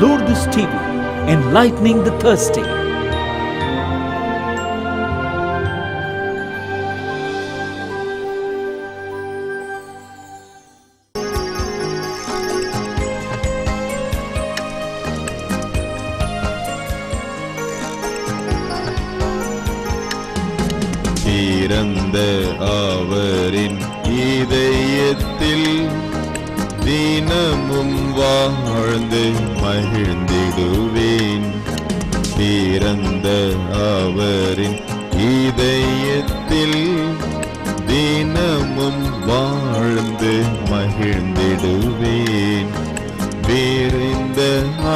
Lourdes TV, enlightening the thirsty. திறந்த அவரின் இதயத்தில் தினமும் வாழ்ந்து மகிழ்ந்திடுவேன். திறந்த அவரின் இதயத்தில் தினமும் வாழ்ந்து மகிழ்ந்திடுவேன். விரிந்த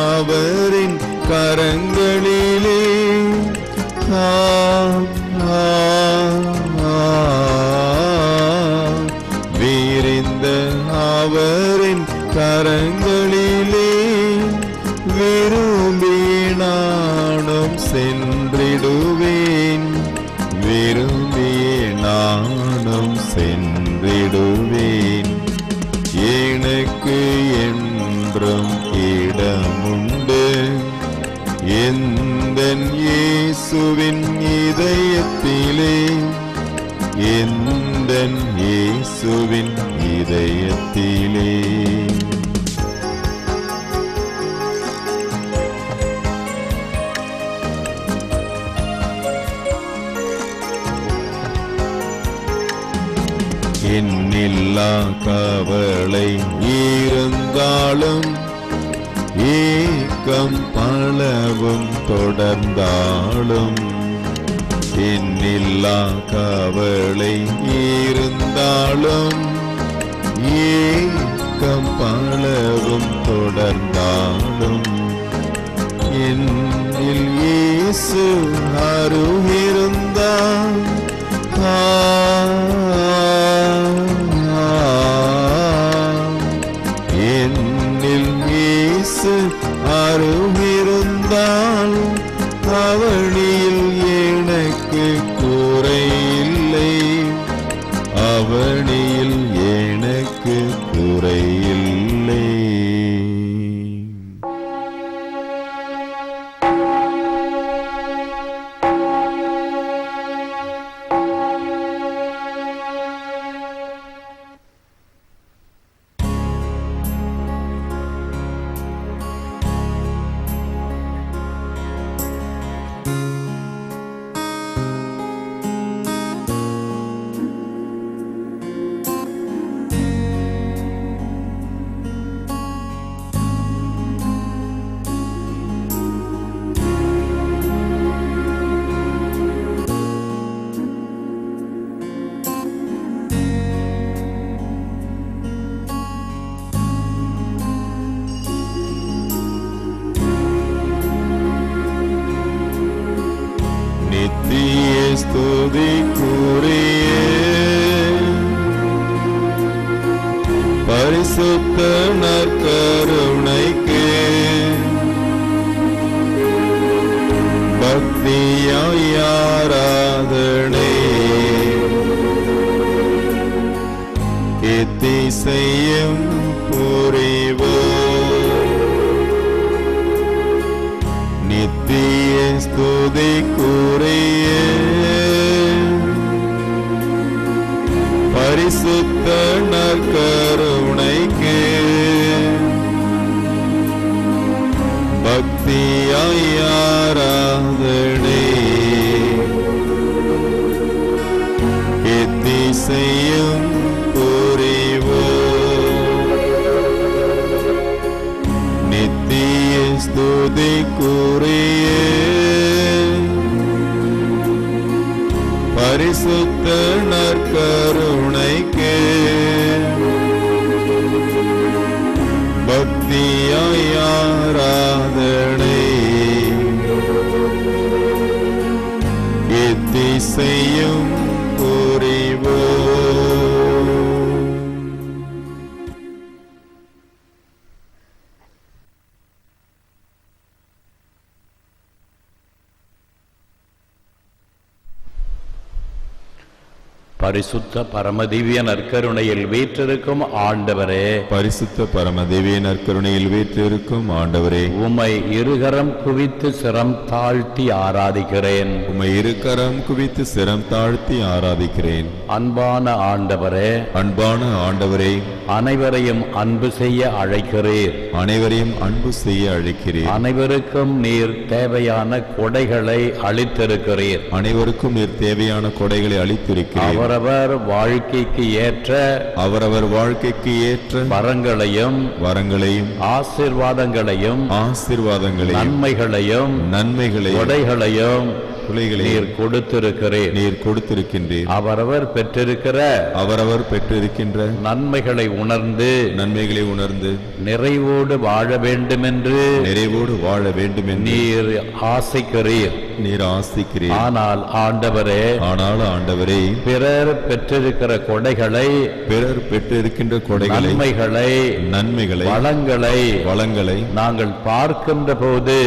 அவரின் கரங்களிலே விரிந்த அவரின் கரங்களிலே விரும்பி நானும் சென்றிடுவேன். விரும்பியே நானும் சென்றிடுவேன். எனக்கு என்றும் இடமுண்டு எந்தன் இயேசுவின் இதயத்திலே. எந்தன் இயேசுவின் இதயத்திலே. என்னில்லா கவலை இருந்தாலும் ஏக்கம் பலவும் தொடர்ந்தாலும். என்னில்லா கவலை இருந்தாலும் ஏக்கம் பலவும் தொடர்ந்தாலும். என்னில் இயேசு அருகிருந்தால் என்னில் இயேசு அருகிருந்தால் அவனில் எனக்கு குறையில்லை. அவனில் எனக்கு குறையில்லை. நித்திய ஸ்துதிக்குரிய பரிசுத்த நற்கருணைக்கு பக்தியாய் ஆராதனை எத்திசையும் புரிவோம். நித்திய ஸ்துதிக்குரிய பரிசுத்த நற்கருணைக்கு பக்தியாய் ஆராதனை எத்திசையும் புரிவோம். நித்திய ஸ்துதிக்குரிய பரிசுத்த நற்கருணைக்கு பக்தியாய் ஆராதனை எத்திசையும் புரிவோம். பரிசுத்த பரமதிவ்ய நற்கருணையில் வீற்றிருக்கும் ஆண்டவரே, பரிசுத்த பரமதேவிய நற்கருணையில் வீற்றிருக்கும் ஆண்டவரே, உம்மை இருகரம் குவித்து சிரம் தாழ்த்தி ஆராதிக்கிறேன். உம்மை இருக்கரம் குவித்து சிரம் தாழ்த்தி ஆராதிக்கிறேன். அன்பான ஆண்டவரே, அன்பான ஆண்டவரே, அனைவரையும் அன்பு செய்ய அழைக்கிறீர். அனைவரையும் அன்பு செய்ய அழைக்கிறேன். அனைவருக்கும் நீர் தேவையான கொடைகளை அளித்திருக்கிறீர். அனைவருக்கும் நீர் தேவையான கொடைகளை அளித்திருக்கிறீர். அவரவர் வாழ்க்கைக்கு ஏற்ற அவரவர் வாழ்க்கைக்கு ஏற்ற வரங்களையும் ஆசீர்வாதங்களையும் நன்மைகளையும் கொடைகளையும் நீர் கொடுத்திருக்கின்றீர். அவரவர் பெற்றிருக்கின்ற நன்மைகளை உணர்ந்து நிறைவோடு வாழ வேண்டுமென்று நீர் ஆசைக்கிறீர். ஆனால் ஆண்டவரே, பிறர் பெற்றிருக்கின்ற கொடைகளை நன்மைகளை வளங்களை நாங்கள் பார்க்கின்ற போது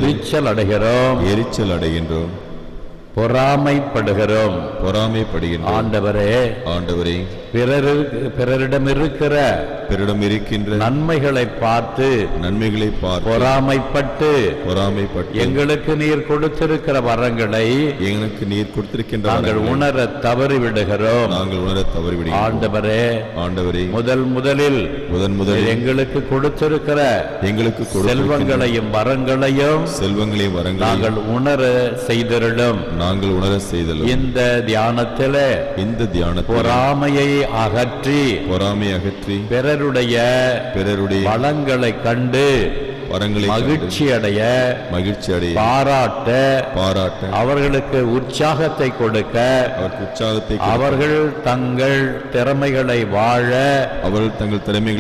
எரிச்சல் அடைகின்றோம், பொறாமைப்படுகிறோம். ஆண்டவரே, பிறரிடம் இருக்கின்ற நன்மைகளை பார்த்து பொறாமைப்பட்டு எங்களுக்கு நீர் கொடுத்திருக்கிற வரங்களை நாங்கள் உணர தவறிவிடுகிறோம். ஆண்டவரே, முதலில் எங்களுக்கு கொடுத்திருக்கிற செல்வங்களையும் வரங்களையும் நாங்கள் உணர செய்திருளும். இந்த தியானத்திலே பொறாமையை அகற்றி பிறருடைய வளங்களை கண்டு மகிழ்ச்சி அடைய பாராட்ட அவர்களுக்கு உற்சாகத்தை கொடுக்க அவர்கள் தங்கள் திறமைகளை வாழ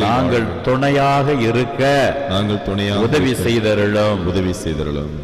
நாங்கள் துணையாக இருக்க உதவி செய்தருளும்.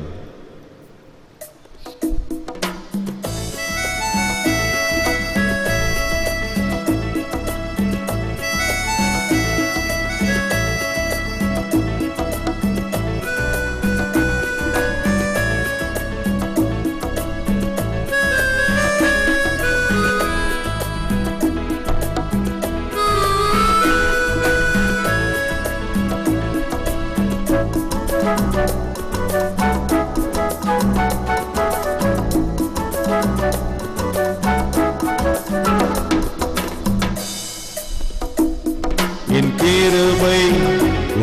என் கிருபை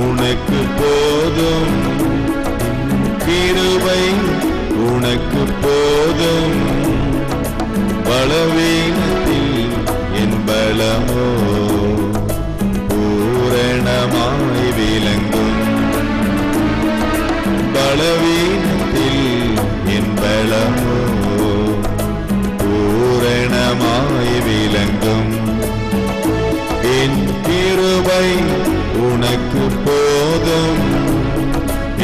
உனக்கு போதும், கிருபை உனக்கு போதும், பலவீனத்தில் என் பலமோ பூரணமாய் விளங்கும். பலவீனத்தில் என் பலமோ பூரணமாய் விளங்கும். என் கிருபை உனக்கு போதும்,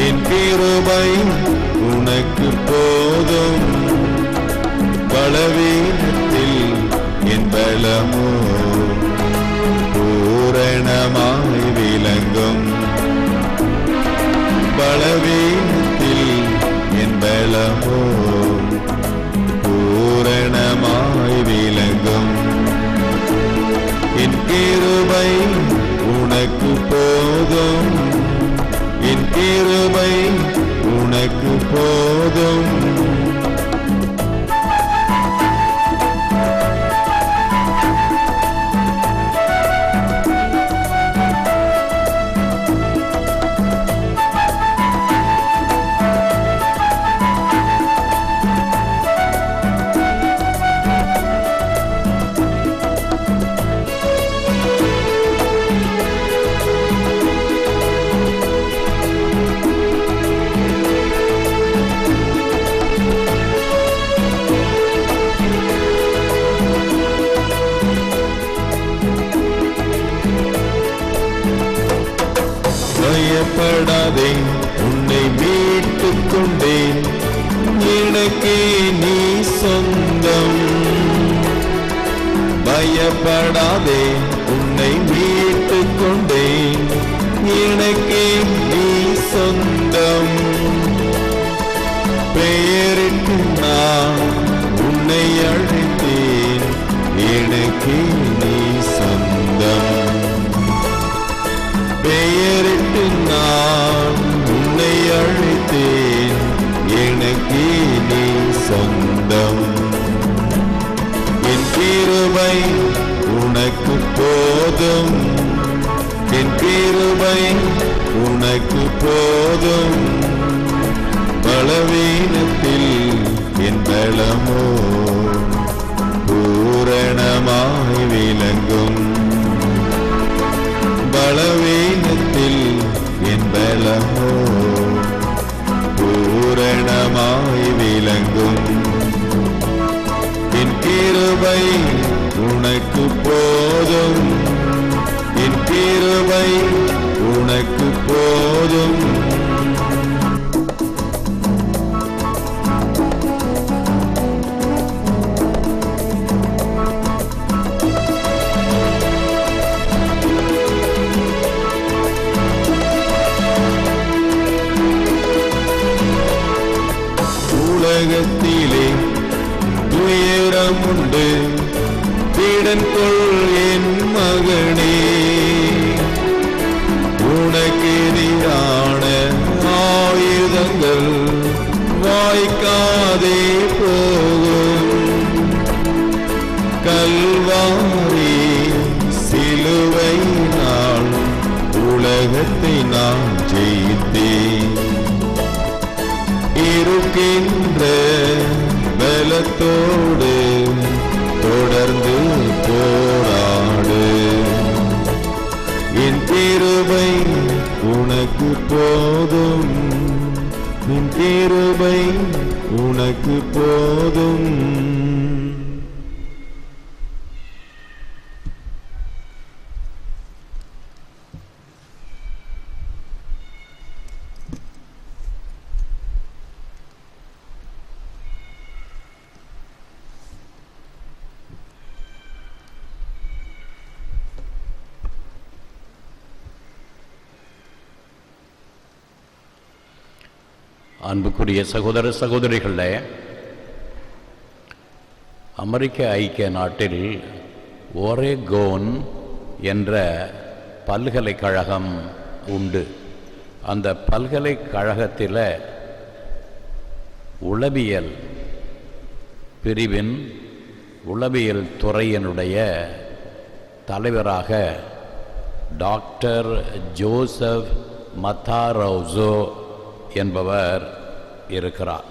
என் கிருபை உனக்கு போதும், பலவீனத்தில் என் பலமோ பூரணமாய் விளங்கும். பலவீனத்தில் என் பலமோ பூரணமாய் விளங்கும். என் கிருபை உனக்கு போதும், என் கிருபை உனக்கு போதும். பயப்படாதே, உன்னை மீட்டுக் கொண்டேன், எனக்கே நீ சொந்தம். பயப்படாதே, உன்னை மீட்டுக் கொண்டேன், எனக்கே நீ சொந்தம். பெயரிட்டு நான் உன்னை அழைத்தேன், எனக்கு நீ சொந்தம். பெயரிட்டு நான் உன்னை அழைத்தேன், எனக்கு நீ சொந்தம். என் கிருபை உனக்கு போதும், என் கிருபை உனக்கு போதும். பலவீனத்தில் என் பலமோ பூரணமாய் விளங்கும். பலவீனத்தில் என் பலமோ பூரணமாய் விளங்கும். என் கிருபை உனக்கு போதும், என் கிருபை உனக்கு போதும். உலகத்திலே துயரம் உண்டு, திடன் கொள் என் மகனே. உனக்கு எதிரான ஆயுதங்கள் வாய்க்காதே போகும். கல்வாரி சிலுவையினால் உலகத்தை நான் ஜெயித்தேன். இருக்கின்ற பலத்தோடு தொடர்ந்து போராடு. என் கிருபை உனக்கு போதும், என் கிருபை உனக்கு போதும். அன்புக்குரிய சகோதர சகோதரிகளே, அமெரிக்க ஐக்கிய நாட்டில் ஒரேகோன் என்ற பல்கலைக்கழகம் உண்டு. அந்த பல்கலைக்கழகத்தில் உளவியல் பிரிவின் உளவியல் துறையினுடைய தலைவராக டாக்டர் ஜோசப் மத்தாரோசோ என்பவர் இருக்கிறார்.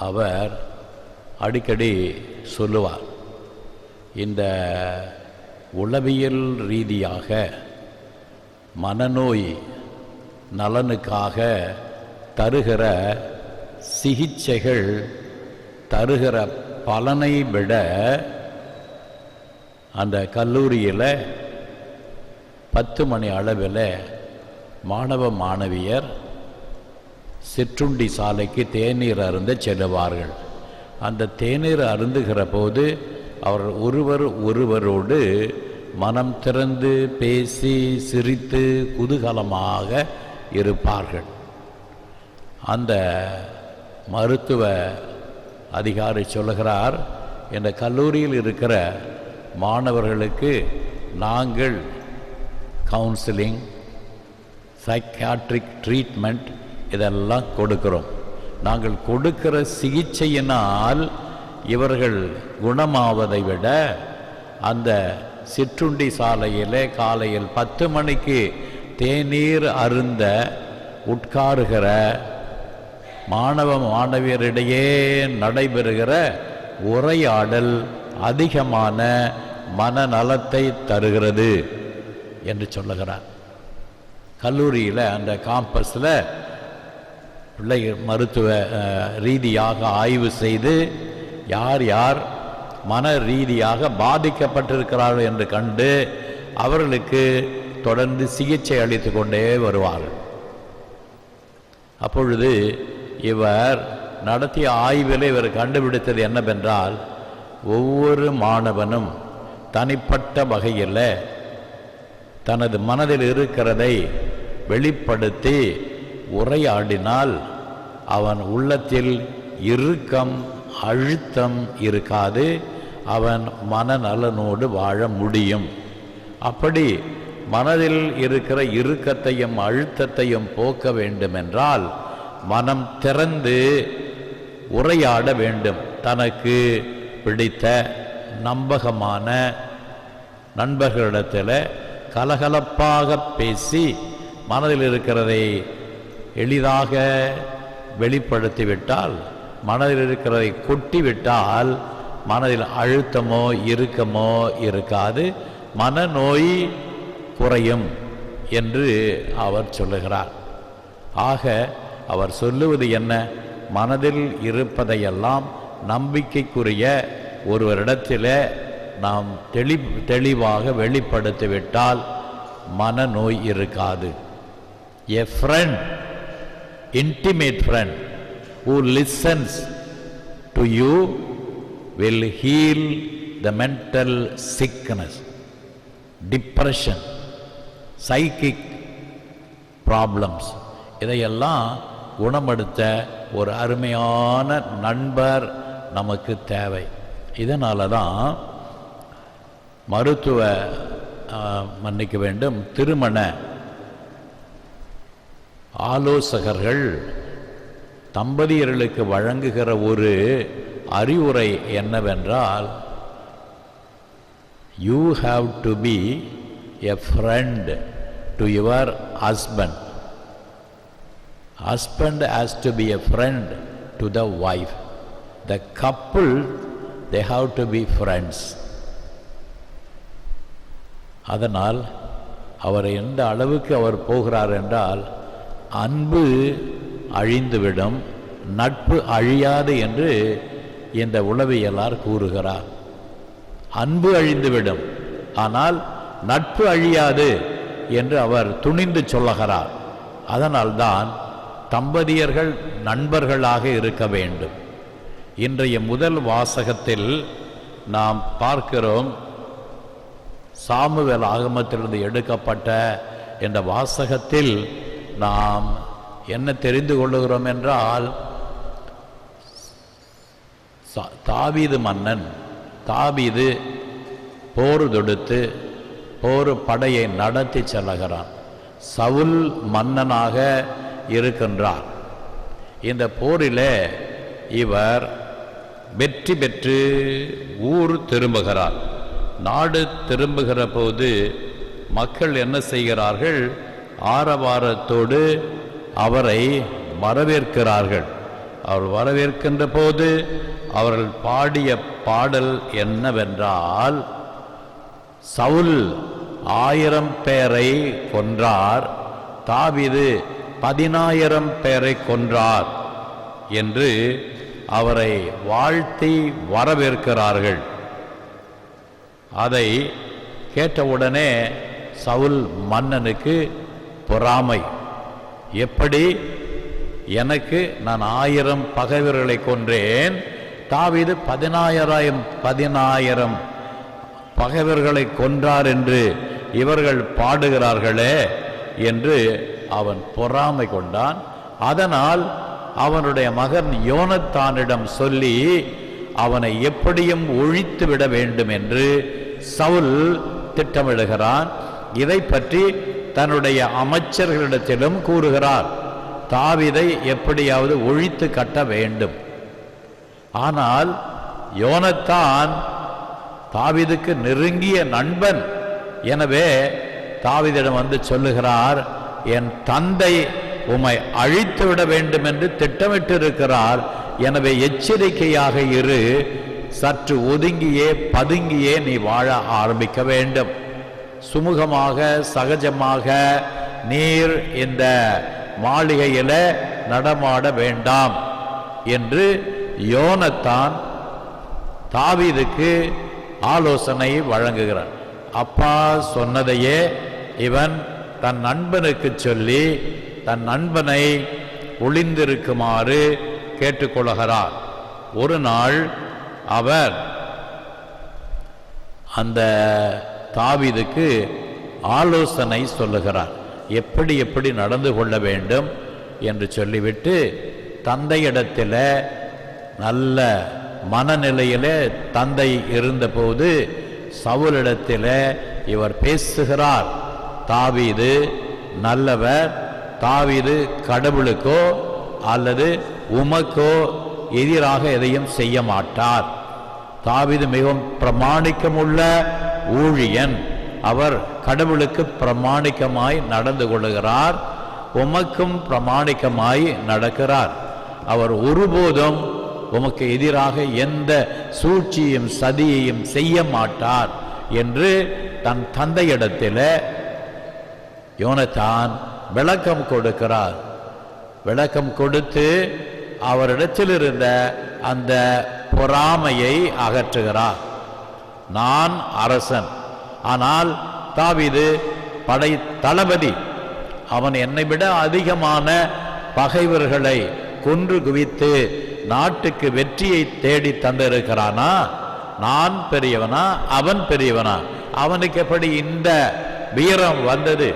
அவர் அடிக்கடி சொல்லுவார், இந்த உளவியல் ரீதியாக மனநோய் நலனுக்காக தருகிற சிகிச்சைகள் தருகிற பலனை விட அந்த கல்லூரியில் 10 மணி அளவில் மாணவ மாணவியர் சிற்றுண்டி சாலைக்கு தேநீர் அருந்த செல்லுவார்கள். அந்த தேநீர் அருந்துகிற போது அவர் ஒருவரோடு மனம் திறந்து பேசி சிரித்து குதூகலமாக இருப்பார்கள். அந்த மருத்துவ அதிகாரி சொல்லுகிறார், இந்த கல்லூரியில் இருக்கிற மாணவர்களுக்கு நாங்கள் கவுன்சிலிங், சைக்காட்ரிக் ட்ரீட்மெண்ட் இதெல்லாம் கொடுக்கிறோம். நாங்கள் கொடுக்கிற சிகிச்சையினால் இவர்கள் குணமாவதை விட அந்த சிற்றுண்டி சாலையில் காலையில் 10 மணிக்கு தேநீர் அருந்த உட்காருகிற மாணவ மாணவியரிடையே நடைபெறுகிற உரையாடல் அதிகமான மனநலத்தை தருகிறது என்று சொல்லுகிறார். கல்லூரியில் அந்த காம்பஸில் பிள்ளைகள் மருத்துவ ரீதியாக ஆய்வு செய்து யார் யார் மன ரீதியாக பாதிக்கப்பட்டிருக்கிறார்கள் என்று கண்டு அவர்களுக்கு தொடர்ந்து சிகிச்சை அளித்து கொண்டே வருவார்கள். அப்பொழுது இவர் நடத்திய ஆய்வில் இவர் கண்டுபிடித்தது என்னவென்றால், ஒவ்வொரு மாணவனும் தனிப்பட்ட வகையில் தனது மனதில் இருக்கிறதை வெளிப்படுத்தி உரையாடினால் அவன் உள்ளத்தில் இறுக்கம், அழுத்தம் இருக்காது. அவன் மனநலனோடு வாழ முடியும். அப்படி மனதில் இருக்கிற இறுக்கத்தையும் அழுத்தத்தையும் போக்க வேண்டுமென்றால் மனம் திறந்து உரையாட வேண்டும். தனக்கு பிடித்த நம்பகமான நண்பர்களிடத்தில் கலகலப்பாக பேசி மனதில் இருக்கிறதை எளிதாக வெளிப்படுத்திவிட்டால், மனதில் இருக்கிறதை கொட்டிவிட்டால் மனதில் அழுத்தமோ இறுக்கமோ இருக்காது, மனநோய் குறையும் என்று அவர் சொல்லுகிறார். ஆக அவர் சொல்லுவது என்ன? மனதில் இருப்பதையெல்லாம் நம்பிக்கைக்குரிய ஒருவரிடத்தில் நாம் தெளிவாக வெளிப்படுத்திவிட்டால் மனநோய் இருக்காது. A friend, intimate friend who listens to you will heal the mental sickness, depression, psychic problems. இதையெல்லாம் குணப்படுத்த ஒரு அருமையான நண்பர் நமக்கு தேவை. இதனால தான் மன்னிக்க வேண்டும், திருமண ஆலோசகர்கள் தம்பதியர்களுக்கு வழங்குகிற ஒரு அறிவுரை என்னவென்றால், you have to be a friend to your husband. Husband has to be a friend to the wife. The couple, they have to be friends. அதனால் அவர் எந்த அளவுக்கு அவர் போகிறார் என்றால், அன்பு அழிந்துவிடும், நட்பு அழியாது என்று இந்த உளவியலார் கூறுகிறார். அன்பு அழிந்துவிடும், ஆனால் நட்பு அழியாது என்று அவர் துணிந்து சொல்லுகிறார். அதனால்தான் தம்பதியர்கள் நண்பர்களாக இருக்க வேண்டும். இன்றைய முதல் வாசகத்தில் நாம் பார்க்கிறோம், சாமுவேல் ஆகமத்திலிருந்து எடுக்கப்பட்ட இந்த வாசகத்தில் நாம் என்ன தெரிந்து கொள்ளுகிறோம் என்றால், தாவீது மன்னன், தாவீது போர் தொடுத்து போர் படையை நடத்தி செல்லுகிறான். சவுல் மன்னனாக இருக்கின்றார். இந்த போரிலே இவர் வெற்றி பெற்று ஊர் திரும்புகிறார். நாடு திரும்புகிற போது மக்கள் என்ன செய்கிறார்கள்? ஆரவாரத்தோடு அவரை வரவேற்கிறார்கள். அவர் வரவேற்கின்ற போது அவர்கள் பாடிய பாடல் என்னவென்றால், சவுல் 1000 பேரை கொன்றார், தாவீது 10000 பேரை கொன்றார் என்று அவரை வாழ்த்தி வரவேற்கிறார்கள். அதை கேட்டவுடனே சவுல் மன்னனுக்கு பொறாமை. எப்படி? எனக்கு நான் 1000 பகைவர்களை கொன்றேன், தாவீது 10000 பகைவர்களை கொன்றார் என்று இவர்கள் பாடுகிறார்களே என்று அவன் பொறாமை கொண்டான். அதனால் அவனுடைய மகன் யோனத்தானிடம் சொல்லி அவனை எப்படியும் ஒழித்து விட வேண்டும் என்று சவுல் திட்டமிடுகிறான். இதை பற்றி தன்னுடைய அமைச்சர்களிடத்திலும் கூறுகிறார். தாவீதை எப்படியாவது ஒழித்து கட்ட வேண்டும். ஆனால் யோனத்தான் தாவீதுக்கு நெருங்கிய நண்பன். எனவே தாவீதிடம் வந்து சொல்லுகிறார், என் தந்தை உம்மை அழித்து விட வேண்டும் என்று திட்டமிட்டு இருக்கிறார். எனவே எச்சரிக்கையாக இரு, சற்று ஒதுங்கியே பதுங்கியே நீ வாழ ஆரம்பிக்க வேண்டும். சுமூகமாக சகஜமாக நீர் இந்த மாளிகையில நடமாட வேண்டாம் என்று யோனத்தான் தாவீதுக்கு ஆலோசனை வழங்குகிறார். அப்பா சொன்னதையே இவன் தன் நண்பனுக்கு சொல்லி தன் நண்பனை ஒளிந்திருக்குமாறு கேட்டுக்கொள்கிறார். ஒரு நாள் அவர் அந்த தாவீதுக்கு ஆலோசனை சொல்லுகிறார், எப்படி எப்படி நடந்து கொள்ள வேண்டும் என்று சொல்லிவிட்டு தந்தையிடத்தில் நல்ல மனநிலையிலே தந்தை இருந்தபோது சவுலிடத்திலே இவர் பேசுகிறார். தாவீது நல்லவர், தாவீது கடவுளுக்கோ அல்லது உமக்கோ எதிராக எதையும் செய்ய மாட்டார். தாவீது மிகவும் பிரமாணிக்கமுள்ள ஊழியன், அவர் கடவுளுக்கு பிரமாணிக்கமாய் நடந்து கொள்கிறார், உமக்கும் பிரமாணிக்கமாய் நடக்கிறார். அவர் ஒருபோதும் உமக்கு எதிராக எந்த சூழ்ச்சியும் சதியையும் செய்ய மாட்டார் என்று தன் தந்தையிடத்தில் யோனத்தான் விளக்கம் கொடுக்கிறார். விளக்கம் கொடுத்து அவரிடத்தில் இருந்த அந்த பொறாமையை அகற்றுகிறார். நான் அரசன், ஆனால் தாவீது படை தளபதி, அவன் என்னை விட அதிகமான பகைவர்களை கொன்று குவித்து நாட்டுக்கு வெற்றியை தேடி தந்திருக்கிறானா? நான் பெரியவனா அவன் பெரியவனா? அவனுக்கு எப்படி இந்த வீரம் வந்தது?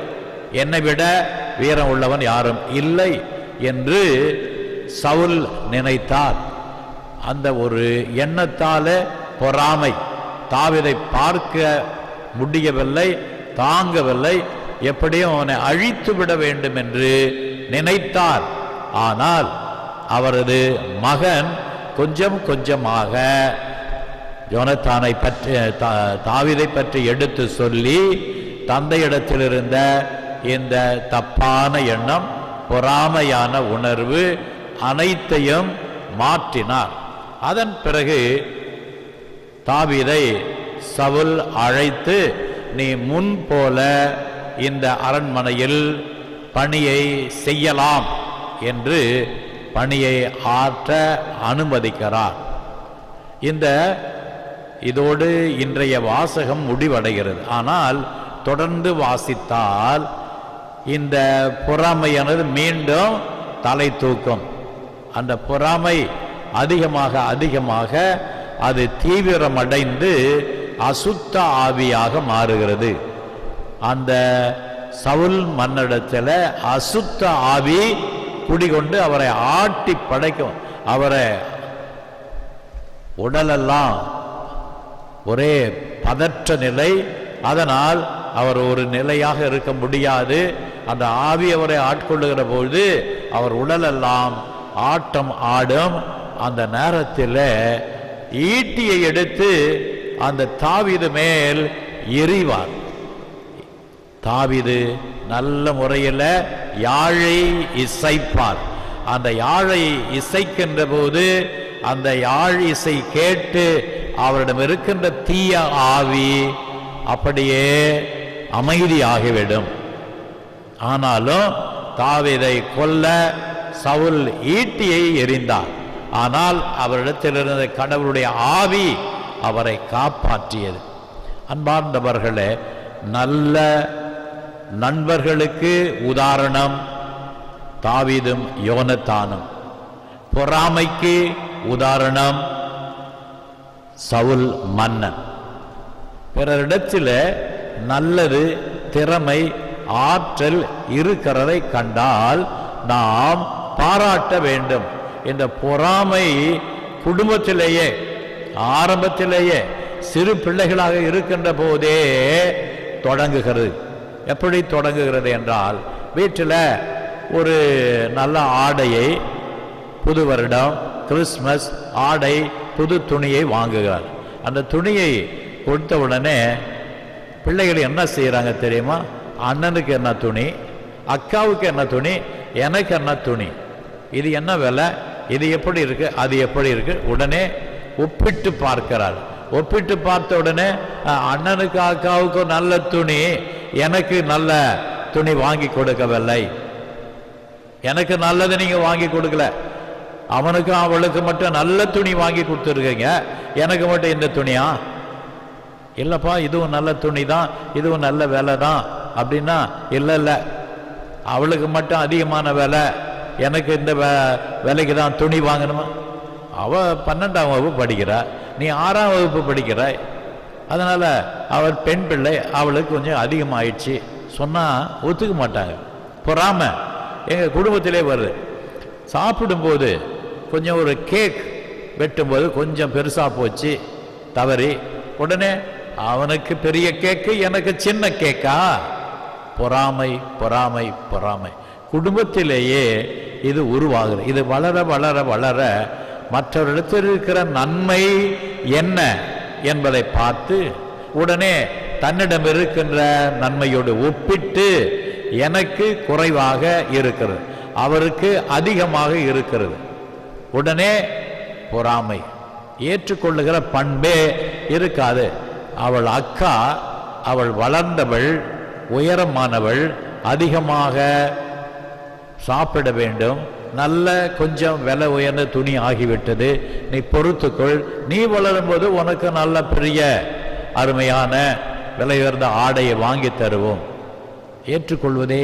என்னை விட வீரம் உள்ளவன் யாரும் இல்லை என்று சவுல் நினைத்தார். அந்த ஒரு எண்ணத்தால பொறாமை தாவீதை பார்க்க முடியவில்லை, தாங்கவில்லை. எப்படியும் அவனை அழித்து விட வேண்டும் என்று நினைத்தார். ஆனால் அவரது மகன் கொஞ்சம் கொஞ்சமாக யோனத்தானை பற்றி தாவீதை பற்றி எடுத்து சொல்லி தந்தையிடத்தில் இருந்த இந்த தப்பான எண்ணம், பொறாமையான உணர்வு அனைத்தையும் மாற்றினார். அதன் பிறகு தாவீதை சவுல் அழைத்து, நீ முன் போல இந்த அரண்மனையில் பணியை செய்யலாம் என்று பணியை ஆற்ற அனுமதிக்கிறார். இதோடு இன்றைய வாசகம் முடிவடைகிறது. ஆனால் தொடர்ந்து வாசித்தால் இந்த பொறாமையானது மீண்டும் தலை தூக்கும். அந்த பொறாமை அதிகமாக அதிகமாக அது தீவிரமடைந்து அசுத்த ஆவியாக மாறுகிறது. அந்த சவுல் மன்னிடத்தில் அசுத்த ஆவி குடிகொண்டு அவரை ஆட்டி படைக்கும். அவரை உடலெல்லாம் ஒரே பதற்ற நிலை. அதனால் அவர் ஒரு நிலையாக இருக்க முடியாது. அந்த ஆவி அவரை ஆட்கொள்ளுகிற பொழுது அவர் உடலெல்லாம் ஆட்டம் ஆடும். அந்த நேரத்தில் ஈட்டியை எடுத்து அந்த தாவீது மேல் எறிவார். தாவீது நல்ல முறையில் யாழை இசைப்பார். அந்த யாழை இசைக்கின்ற போது அந்த யாழ் இசை கேட்டு அவரிடம் இருக்கின்ற தீய ஆவி அப்படியே அமைதியாகிவிடும். ஆனாலும் தாவீதை கொல்ல சவுல் ஈட்டியை எறிந்தார். ஆனால் அவரிடத்தில் இருந்த கடவுளுடைய ஆவி அவரை காப்பாற்றியது. அன்பார்ந்தவர்களே, நல்ல நண்பர்களுக்கு உதாரணம் தாவீதும் யோனத்தானும், பொறாமைக்கு உதாரணம் சவுல் மன்னன். பிறரிடத்தில் நல்லது, திறமை, ஆற்றல் இருக்கிறதை கண்டால் நாம் பாராட்ட வேண்டும். இந்த பொறாமை குடும்பத்திலேயே ஆரம்பத்திலேயே சிறு பிள்ளைகளாக இருக்கின்ற போதே தொடங்குகிறது. எப்படி தொடங்குகிறது என்றால், வீட்டில் ஒரு நல்ல ஆடையை, புது வருடம், கிறிஸ்மஸ் ஆடை, புது துணியை வாங்குகிறார். அந்த துணியை கொடுத்த உடனே பிள்ளைகள் என்ன செய்கிறாங்க தெரியுமா? அண்ணனுக்கு என்ன துணி, அக்காவுக்கு என்ன துணி, எனக்கு என்ன துணி, இது என்ன விலை, இது எப்படி இருக்கு, அது எப்படி இருக்கு, உடனே ஒப்பிட்டு பார்க்கிறார். ஒப்பிட்டு பார்த்த உடனே அண்ணனுக்கு அக்காவுக்கு நல்ல துணி, எனக்கு நல்ல துணி வாங்கி கொடுக்கவில்லை, எனக்கு நல்லது நீங்க வாங்கி கொடுக்கல, அவனுக்கும் அவளுக்கு மட்டும் நல்ல துணி வாங்கி கொடுத்துருக்கீங்க, எனக்கு மட்டும் இந்த துணியா? இல்லப்பா, இதுவும் நல்ல துணி தான், இதுவும் நல்ல விலை தான் அப்படின்னா, இல்லை இல்லை, அவளுக்கு மட்டும் அதிகமான விலை, எனக்கு இந்த விலைக்கு தான் துணி வாங்கணுமா? அவள் 12ஆம் வகுப்பு படிக்கிறா, நீ 6ஆம் வகுப்பு படிக்கிறாய், அதனால் அவள் பெண் பிள்ளை, அவளுக்கு கொஞ்சம் அதிகமாகிடுச்சு சொன்னால் ஒத்துக்க மாட்டாங்க. பொறாமை எங்கள் குடும்பத்திலே வருது. சாப்பிடும்போது கொஞ்சம் ஒரு கேக் வெட்டும்போது கொஞ்சம் பெருசா போச்சு, தவறி, உடனே அவனுக்கு பெரிய கேக்கு எனக்கு சின்ன கேக்கா? பொறாமை, பொறாமை, பொறாமை. குடும்பத்திலேயே இது உருவாகுது. இது வளர வளர வளர மற்றவரிடத்தில் இருக்கிற நன்மை என்ன என்பதை பார்த்து உடனே தன்னிடம் இருக்கின்ற நன்மையோடு ஒப்பிட்டு எனக்கு குறைவாக இருக்கிறது, அவருக்கு அதிகமாக இருக்கிறது, உடனே பொறாமை. ஏற்றுக்கொள்ளுகிற பண்பே இருக்காது. அவள் அக்கா, அவள் வளர்ந்தவள், உயரமானவள், அதிகமாக சாப்பிட வேண்டும், நல்ல கொஞ்சம் விலை உயர்ந்த துணி ஆகிவிட்டது, நீ பொறுத்துக்கொள், நீ வளரும்போது உனக்கு நல்ல பெரிய அருமையான விலை உயர்ந்த ஆடையை வாங்கி தருவோம். ஏற்றுக்கொள்வதே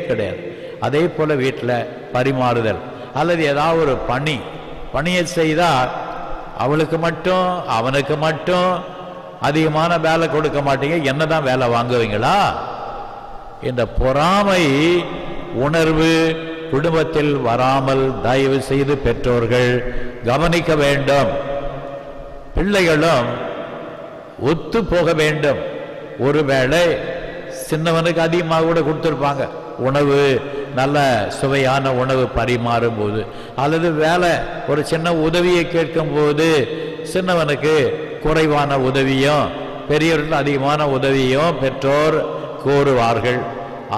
கிடையாது. அதே போல வீட்டில் பரிமாறுதல் அல்லது ஏதாவது ஒரு பணியை செய்தால் அவளுக்கு மட்டும் அவனுக்கு மட்டும் அதிகமான வேலை கொடுக்க மாட்டீங்க, என்னதான் வேலை வாங்குவீங்களா? இந்த பொறாமை உணர்வு குடும்பத்தில் வராமல் தயவு செய்து பெற்றோர்கள் கவனிக்க வேண்டும். பிள்ளைகளும் ஒத்து போக வேண்டும். ஒருவேளை சின்னவனுக்கு அதிகமாக கூட கொடுத்துருப்பாங்க உணவு, நல்ல சுவையான உணவு பரிமாறும் போது, அல்லது வேலை ஒரு சின்ன உதவியை கேட்கும் போது சின்னவனுக்கு குறைவான உதவியும் பெரியவர்கள் அதிகமான உதவியும் பெற்றோர் கோருவார்கள்.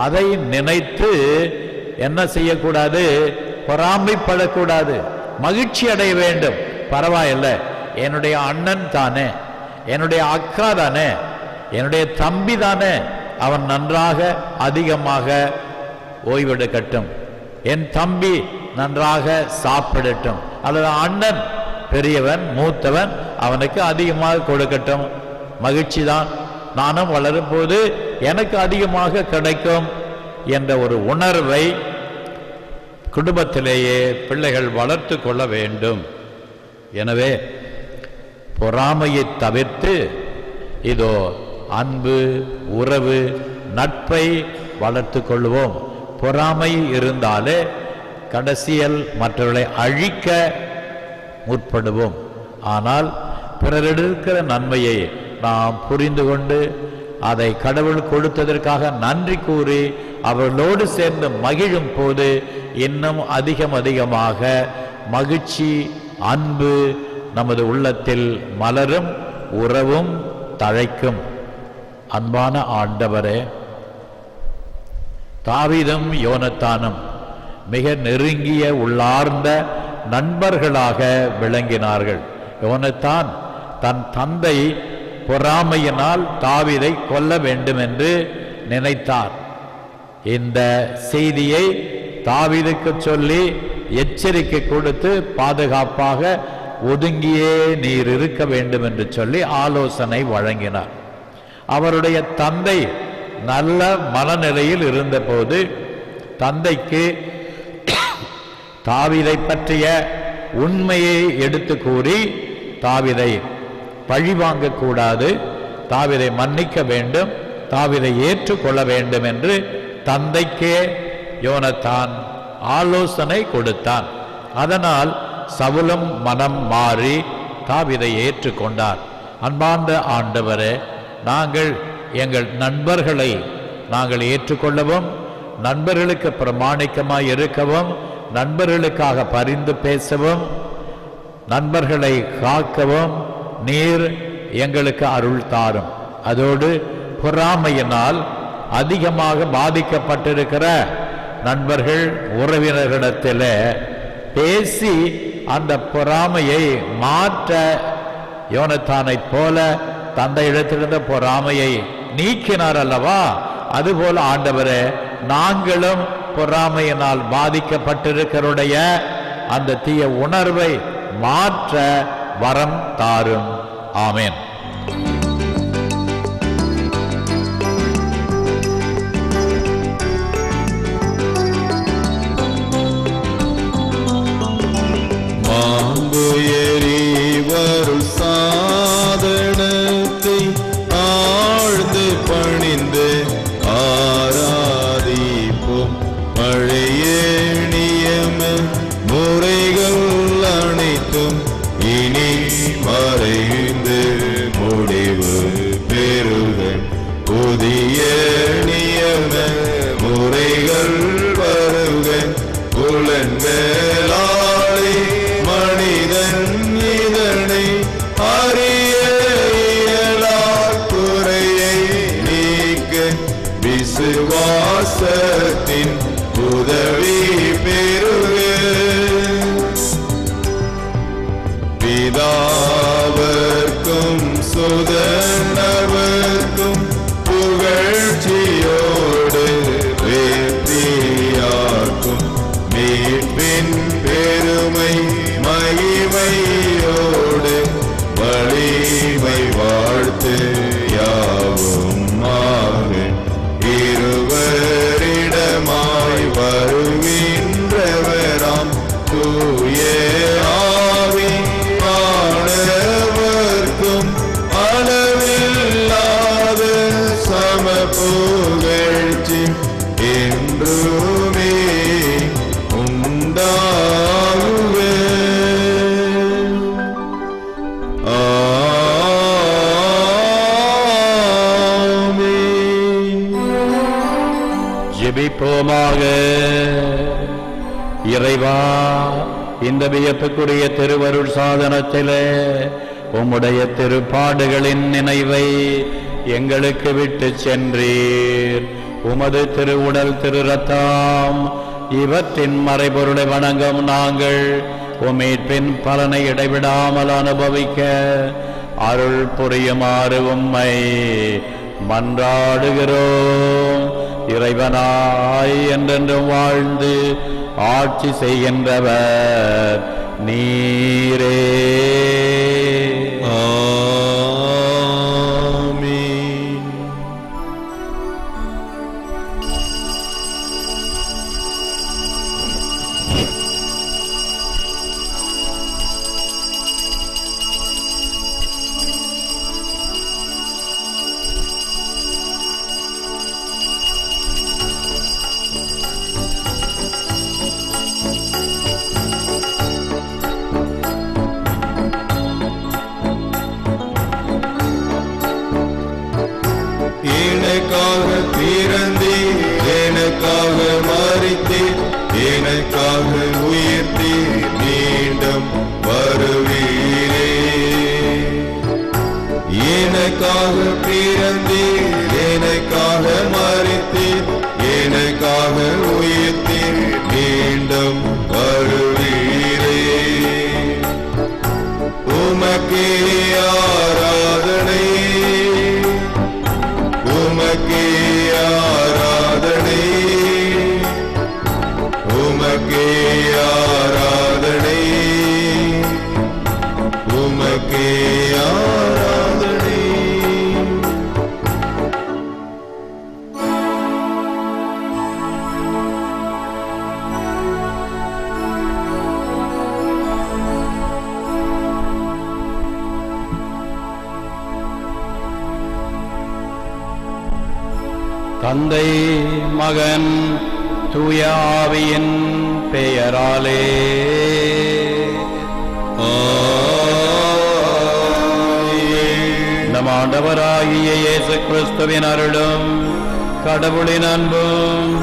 அதை நினைத்து என்ன செய்யக்கூடாது? பொறாமைப்படக்கூடாது, மகிழ்ச்சி அடைய வேண்டும். பரவாயில்லை, என்னுடைய அண்ணன் தானே, என்னுடைய அக்கா தானே, என்னுடைய தம்பி தானே, அவன் நன்றாக அதிகமாக ஓய்வெடுக்கட்டும், என் தம்பி நன்றாக சாப்பிடட்டும், அல்லது அண்ணன் பெரியவன் மூத்தவன் அவனுக்கு அதிகமாக கொடுக்கட்டும், மகிழ்ச்சி தான். நானும் வளரும் போது எனக்கு அதிகமாக கிடைக்கும் என்ற ஒரு உணர்வை குடும்பத்திலேயே பிள்ளைகள் வளர்த்து கொள்ள வேண்டும். எனவே பொறாமையை தவிர்த்து இதோ அன்பு, உறவு, நட்பை வளர்த்து கொள்வோம். பொறாமை இருந்தாலே கடைசியில் மற்றவர்களை அழிக்க முற்படுவோம். ஆனால் பிறரிடக்கிற நன்மையை நாம் புரிந்து கொண்டு அதை கடவுள் கொடுத்ததற்காக நன்றி கூறி அவர்களோடு சேர்ந்து மகிழும் போது இன்னும் அதிகமாக மகிழ்ச்சி, அன்பு நமது உள்ளத்தில் மலரும், உறவும் தழைக்கும். அன்பான ஆண்டவரே, தாவீதும் யோனத்தானும் மிக நெருங்கிய உள்ளார்ந்த நண்பர்களாக விளங்கினார்கள். யோனத்தான் தன் தந்தை பொறாமையினால் தாவீதை கொல்ல வேண்டும் என்று நினைத்தார். இந்த செய்தியை தாவீதுக்கு சொல்லி எச்சரிக்கை கொடுத்து பாதுகாப்பாக ஒதுங்கியே நீர் இருக்க வேண்டும் என்று சொல்லி ஆலோசனை வழங்கினார். அவருடைய தந்தை நல்ல மனநிலையில் இருந்தபோது தந்தைக்கு தாவீதை பற்றிய உண்மையை எடுத்து கூறி தாவீதை பழிவாங்க கூடாது, தாவீதை மன்னிக்க வேண்டும், தாவீதை ஏற்றுக்கொள்ள வேண்டும் என்று தந்தைக்கே யோனத்தான் ஆலோசனை கொடுத்தான். அதனால் சவுலும் மனம் மாறி தாவீதை ஏற்றுக்கொண்டார். அன்பார்ந்த ஆண்டவரே, நாங்கள் எங்கள் நண்பர்களை நாங்கள் ஏற்றுக்கொள்ளவும், நண்பர்களுக்கு பிரமாணிக்கமாய் இருக்கவும், நண்பர்களுக்காக பரிந்து பேசவும், நண்பர்களை காக்கவும் நீர் எங்களுக்கு அருள் தாரும். அதோடு பொறாமையினால் அதிகமாக பாதிக்கப்பட்டிருக்கிற நண்பர்கள், உறவினர்களிடத்தில் பேசி அந்த பொறாமையை மாற்ற யோனத்தானை போல தந்தையிடத்திலிருந்த பொறாமையை நீக்கினார் அல்லவா? அதுபோல ஆண்டவரே, நாங்களும் பொறாமையினால் பாதிக்கப்பட்டிருக்கிறோடைய அந்த தீய உணர்வை மாற்ற வரம் தாரும். ஆமென். மாம்புயரிவரு சாதனத்தை ஆழ்ந்து பணிந்து ஆராதிப்போம். பழைய நியம முறைகள் அனைத்தும் நிறைந்து முடிவு பெறுக. புதிய நியம முறைகள் வருக. புலன்களாலே மனிதன் இதனை அறிய இயலா குறையை நீக்க விசுவாசத்தின் உதவி பெறுக. பிதாவர்க்கும் சுதனவர்க்கும் புகழ்ச்சியோடு வெற்றியாக்கும் மீட்பின் பெருமை மகிமையோடு வலிமை வாழ்த்து யாவுமாக இருவரிடமாய் வருகின்றவராம் தூய ஆவி ஆனவர்க்கும் அளவில்லாத சம புகழ்ச்சி என்றுமே உண்டாகுக. ஆமென். ஜெபிப்போமாக. இறைவா, இந்த வியப்புக்குரிய திருவருள் சாதனத்திலே உம்முடைய திருப்பாடுகளின் நினைவை எங்களுக்கு விட்டு சென்றீர். உமது திருவுடல் திரு ரத்தம் இவற்றின் மறைபொருளை வணங்கும் நாங்கள் உம்மீட்பின் பலனை இடைவிடாமல் அனுபவிக்க அருள் புரியுமாறு உம்மை மன்றாடுகிறோம். இறைவனாய் என்றென்றும் வாழ்ந்து ஆட்சி செய்கின்றவர் நீரே. ஆமென். எனக்காக பிறந்தீர், எனக்காக மரித்தீர், எனக்காக உயிர்த்தீர், மீண்டும் வருவீரே. எனக்காக பிறந்தீர், எனக்காக மரித்தீர், எனக்காக உயிர்த்தீர், மீண்டும் வருவீரே. உமக்கே ஆராதனை, உமக்கே ஆராதனை, உமக்கே ஆராதனை, உமக்கே ஆராதனை. தந்தை மகன் தூய ஆவியின் பெயராலே நம் ஆண்டவராகிய இயேசு கிறிஸ்துவின் அருளும் கடவுளின் அன்பும்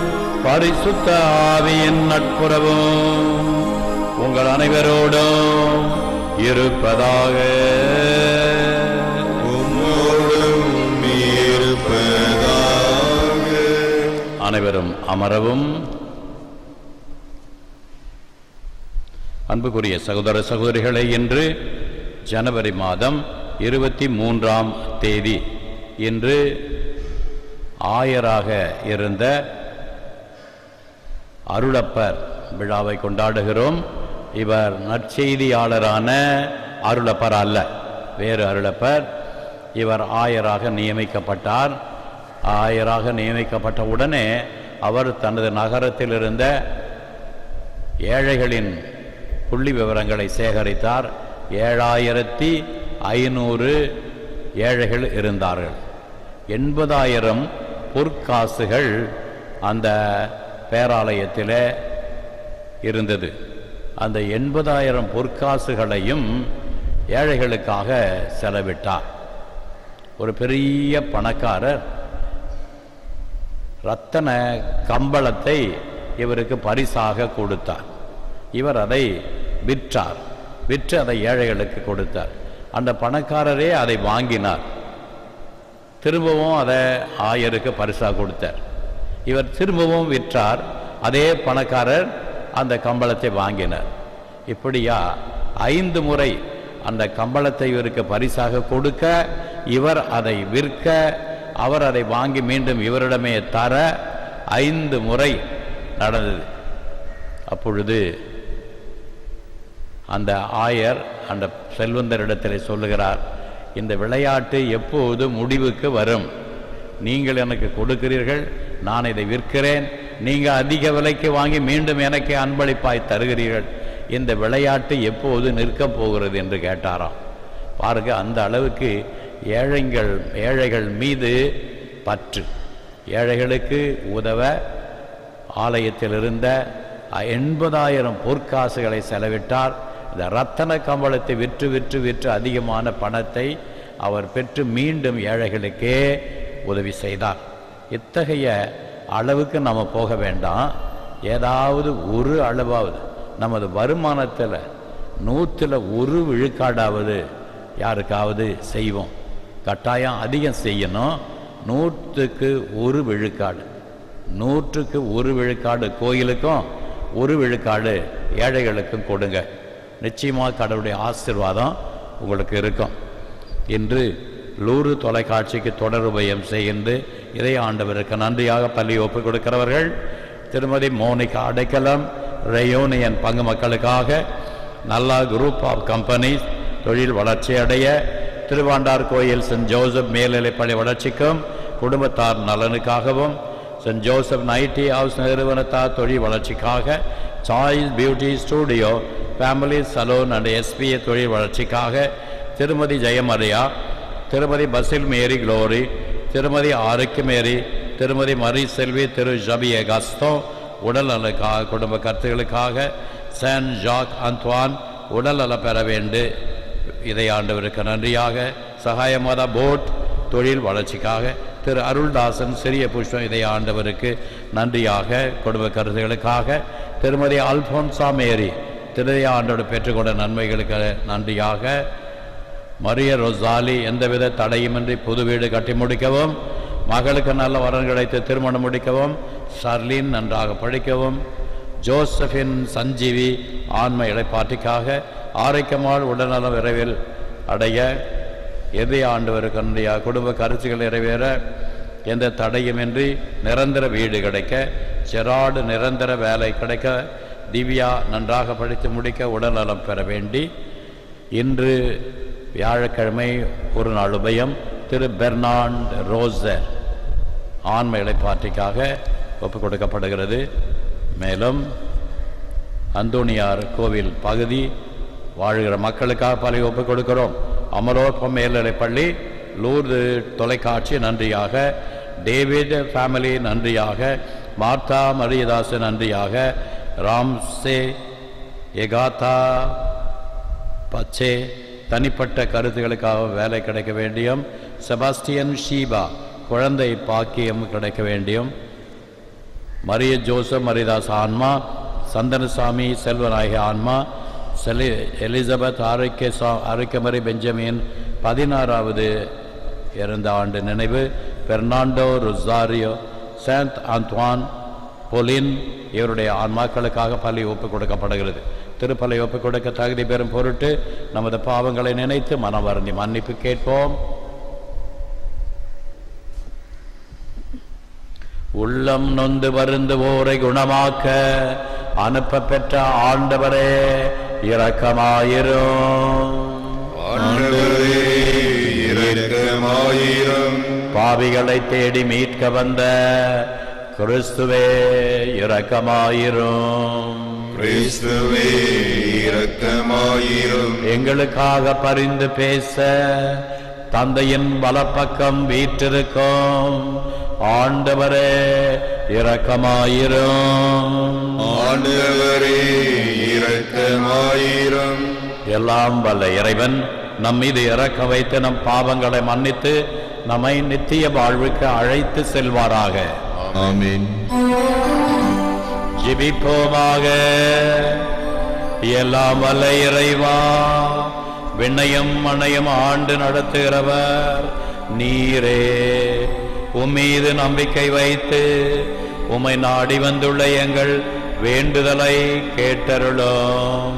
பரிசுத்த ஆவியின் நட்புறவும் உங்கள் அனைவரோடும் இருப்பதாக. அனைவரும் அமரவும். அன்புக்குரிய சகோதர சகோதரிகளை, இன்று ஜனவரி மாதம் 23ஆம் தேதி, இன்று ஆயராக இருந்த அருளப்பர் விழாவை கொண்டாடுகிறோம். இவர் நற்செய்தியாளரான அருளப்பர் அல்ல, வேறு அருளப்பர். இவர் ஆயராக நியமிக்கப்பட்டார். ஆயராக நியமிக்கப்பட்ட உடனே அவர் தனது நகரத்தில் இருந்த ஏழைகளின் புள்ளி விவரங்களை சேகரித்தார். 7500 ஏழைகள் இருந்தார்கள். 80,000 பொற்காசுகள் அந்த பேராலயத்தில் இருந்தது. அந்த 80,000 பொற்காசுகளையும் ஏழைகளுக்காக செலவிட்டார். ஒரு பெரிய பணக்காரர் ரத்தன கம்பளத்தை இவருக்கு பரிசாக கொடுத்தார். இவர் அதை விற்றார். விற்று அதை ஏழைகளுக்கு கொடுத்தார். அந்த பணக்காரரே அதை வாங்கினார். திரும்பவும் அதை ஆயருக்கு பரிசாக கொடுத்தார். இவர் திரும்பவும் விற்றார். அதே பணக்காரர் அந்த கம்பளத்தை வாங்கினார். இப்படியா 5 முறை அந்த கம்பளத்தை இவருக்கு பரிசாக கொடுக்க, இவர் அதை விற்க, அவர் அதை வாங்கி மீண்டும் இவரிடமே தர 5 முறை நடந்தது. அப்பொழுது அந்த ஆயர் அந்த செல்வந்தரிடத்தில் சொல்லுகிறார், இந்த விளையாட்டு எப்போது முடிவுக்கு வரும்? நீங்கள் எனக்கு கொடுக்கிறீர்கள், நான் இதை விற்கிறேன், நீங்கள் அதிக விலைக்கு வாங்கி மீண்டும் எனக்கு அன்பளிப்பாய் தருகிறீர்கள், இந்த விளையாட்டு எப்போது நிற்கப் போகிறது என்று கேட்டாராம். பாருங்க, அந்த அளவுக்கு ஏழைகள் மீது பற்று. ஏழைகளுக்கு உதவ ஆலயத்தில் இருந்த 80,000 பொற்காசுகளை செலவிட்டார். இந்த ரத்தன கம்பளத்தை விற்று விற்று விற்று அதிகமான பணத்தை அவர் பெற்று மீண்டும் ஏழைகளுக்கே உதவி செய்தார். இத்தகைய அளவுக்கு நம்ம போக வேண்டாம். ஏதாவது ஒரு அளவாவது நமது வருமானத்தில் 100ல் 1 விழுக்காடாவது யாருக்காவது செய்வோம். கட்டாயம் அதிகம் செய்யணும். 100க்கு 1 விழுக்காடு, 100க்கு 1 விழுக்காடு கோயிலுக்கும் 1 விழுக்காடு ஏழைகளுக்கும் கொடுங்க. நிச்சயமாக கடவுளுடைய ஆசீர்வாதம் உங்களுக்கு இருக்கும். இன்று லூரு தொலைக்காட்சிக்கு தொடர் உபயம் செய்கின்ற இறை ஆண்டவருக்கு நன்றியாக பள்ளி ஒப்புக் கொடுக்கிறவர்கள் திருமதி மோனிகா அடைக்கலம், ரயோனியன் பங்கு மக்களுக்காக, நல்லா குரூப் ஆஃப் கம்பெனிஸ் தொழில் வளர்ச்சி அடைய, திருவாண்டார் கோயில் சென்ட் ஜோசப் மேல்நிலைப்பள்ளி வளர்ச்சிக்கும் குடும்பத்தார் நலனுக்காகவும், சென்ட் ஜோசப் நைட்டி ஹவுஸ் நிறுவனத்தார் தொழில் வளர்ச்சிக்காக, choice beauty studio family salon and SPA தொழில் வளர்ச்சிக்காக, திருமதி ஜெயமரியா, திருமதி பசில் மேரி குளோரி, திருமதி ஆரோக்கிய மேரி, திருமதி மரி செல்வி, திரு ஜபி அகஸ்தோ உடல் நலனுக்காக, குடும்ப கருத்துகளுக்காக, சான் ஜாக் அந்த்வான் உடல் நல பெற வேண்டு இதை ஆண்டவருக்கு நன்றியாக, சகாயமாதா போட் தொழில் வளர்ச்சிக்காக, திரு அருள்தாசன் சிறிய புஷ்பம் இதை ஆண்டவருக்கு நன்றியாக, குடும்ப கருத்துகளுக்காக, திருமதி அல்போன்சா மேரி திருடைய ஆண்டோடு பெற்றுக்கொண்ட நன்மைகளுக்கு நன்றியாக, மரிய ரொசாலி எந்தவித தடையுமின்றி புது வீடு கட்டி முடிக்கவும், மகளுக்கு நல்ல வரன் கிடைத்து திருமணம் முடிக்கவும், ஷர்லின் நன்றாக படிக்கவும், ஜோசபின் சஞ்சீவி ஆன்ம இடைப்பாட்டிக்காக, ஆரோக்கியமால் உடல்நலம் விரைவில் அடைய எதை ஆண்டவருக்கு நன்றியாக, குடும்ப கருத்துக்கள் நிறைவேற எந்த தடையுமின்றி நிரந்தர வீடு கிடைக்க, செராடு நிரந்தர வேலை கிடைக்க, திவ்யா நன்றாக படித்து முடிக்க உடல்நலம் பெற வேண்டி, இன்று வியாழக்கிழமை ஒரு நாள் உபயம் திரு பெர்னாண்ட் ரோசர் ஆன்ம இளைப்பாற்றிக்காக ஒப்புக் கொடுக்கப்படுகிறது. மேலும் அந்தோனியார் கோவில் பகுதி வாழ்கிற மக்களுக்காக பல ஒப்புக் கொடுக்கிறோம். அமரோற்பம் மேல்நிலைப்பள்ளி, லூர்து தொலைக்காட்சி நன்றியாக, David family நன்றியாக, Martha Mariadas நன்றியாக, Ramsay எகாத்தா பச்சே தனிப்பட்ட கருத்துக்களுக்காக வேலை கிடைக்க வேண்டியும், செபாஸ்டியன் ஷீபா குழந்தை பாக்கியம் கிடைக்க வேண்டியும், மரிய ஜோசப் மரிதாஸ் ஆன்மா, சந்தனசாமி செல்வநாயக ஆன்மா, எலிசபெத் ஆரோக்கியமரி பெஞ்சமின் 16வது இறந்த ஆண்டு நினைவு, பெர்னாண்டோ ரொசாரியோ சாண்ட் ஆந்த்வான் பொலின் இவருடைய ஆன்மாக்களுக்காக பலி ஒப்புக் கொடுக்கப்படுகிறது. திருப்பலை ஒப்புக் கொடுக்க தகுதி பெறும் பொருட்டு நமது பாவங்களை நினைத்து மனம் வருந்தி மன்னிப்பு கேட்போம். உள்ளம் நொந்து வருந்துவோரை குணமாக்க அனுப்ப பெற்ற ஆண்டவரே இரக்கமாயிரும். பாவிகளை தேடி மீட்க வந்த கிறிஸ்துவே இரக்கமாயிரும். கிறிஸ்துவே இரக்கமாயிரும். எங்களுக்காக பரிந்து பேச தந்தையின் வலப்பக்கம் வீற்றிருக்கும் ஆண்டவரே இரக்கமாயிரும். ஆண்டவரே இரக்கமாயிரும். எல்லாம் வல்ல இறைவன் நம் மீது இறக்க வைத்து நம் பாவங்களை மன்னித்து நம்மை நித்திய வாழ்வுக்கு அழைத்து செல்வாராக. ஆமென். ஜெபிப்போமாக. எல்லாம் வல்ல இறைவா, விண்ணையும் மண்ணையும் ஆண்டு நடத்துகிறவர் நீரே. உம்மீது நம்பிக்கை வைத்து உம்மை நாடி வந்துள்ள எங்கள் வேண்டுதலை கேட்டருளும்.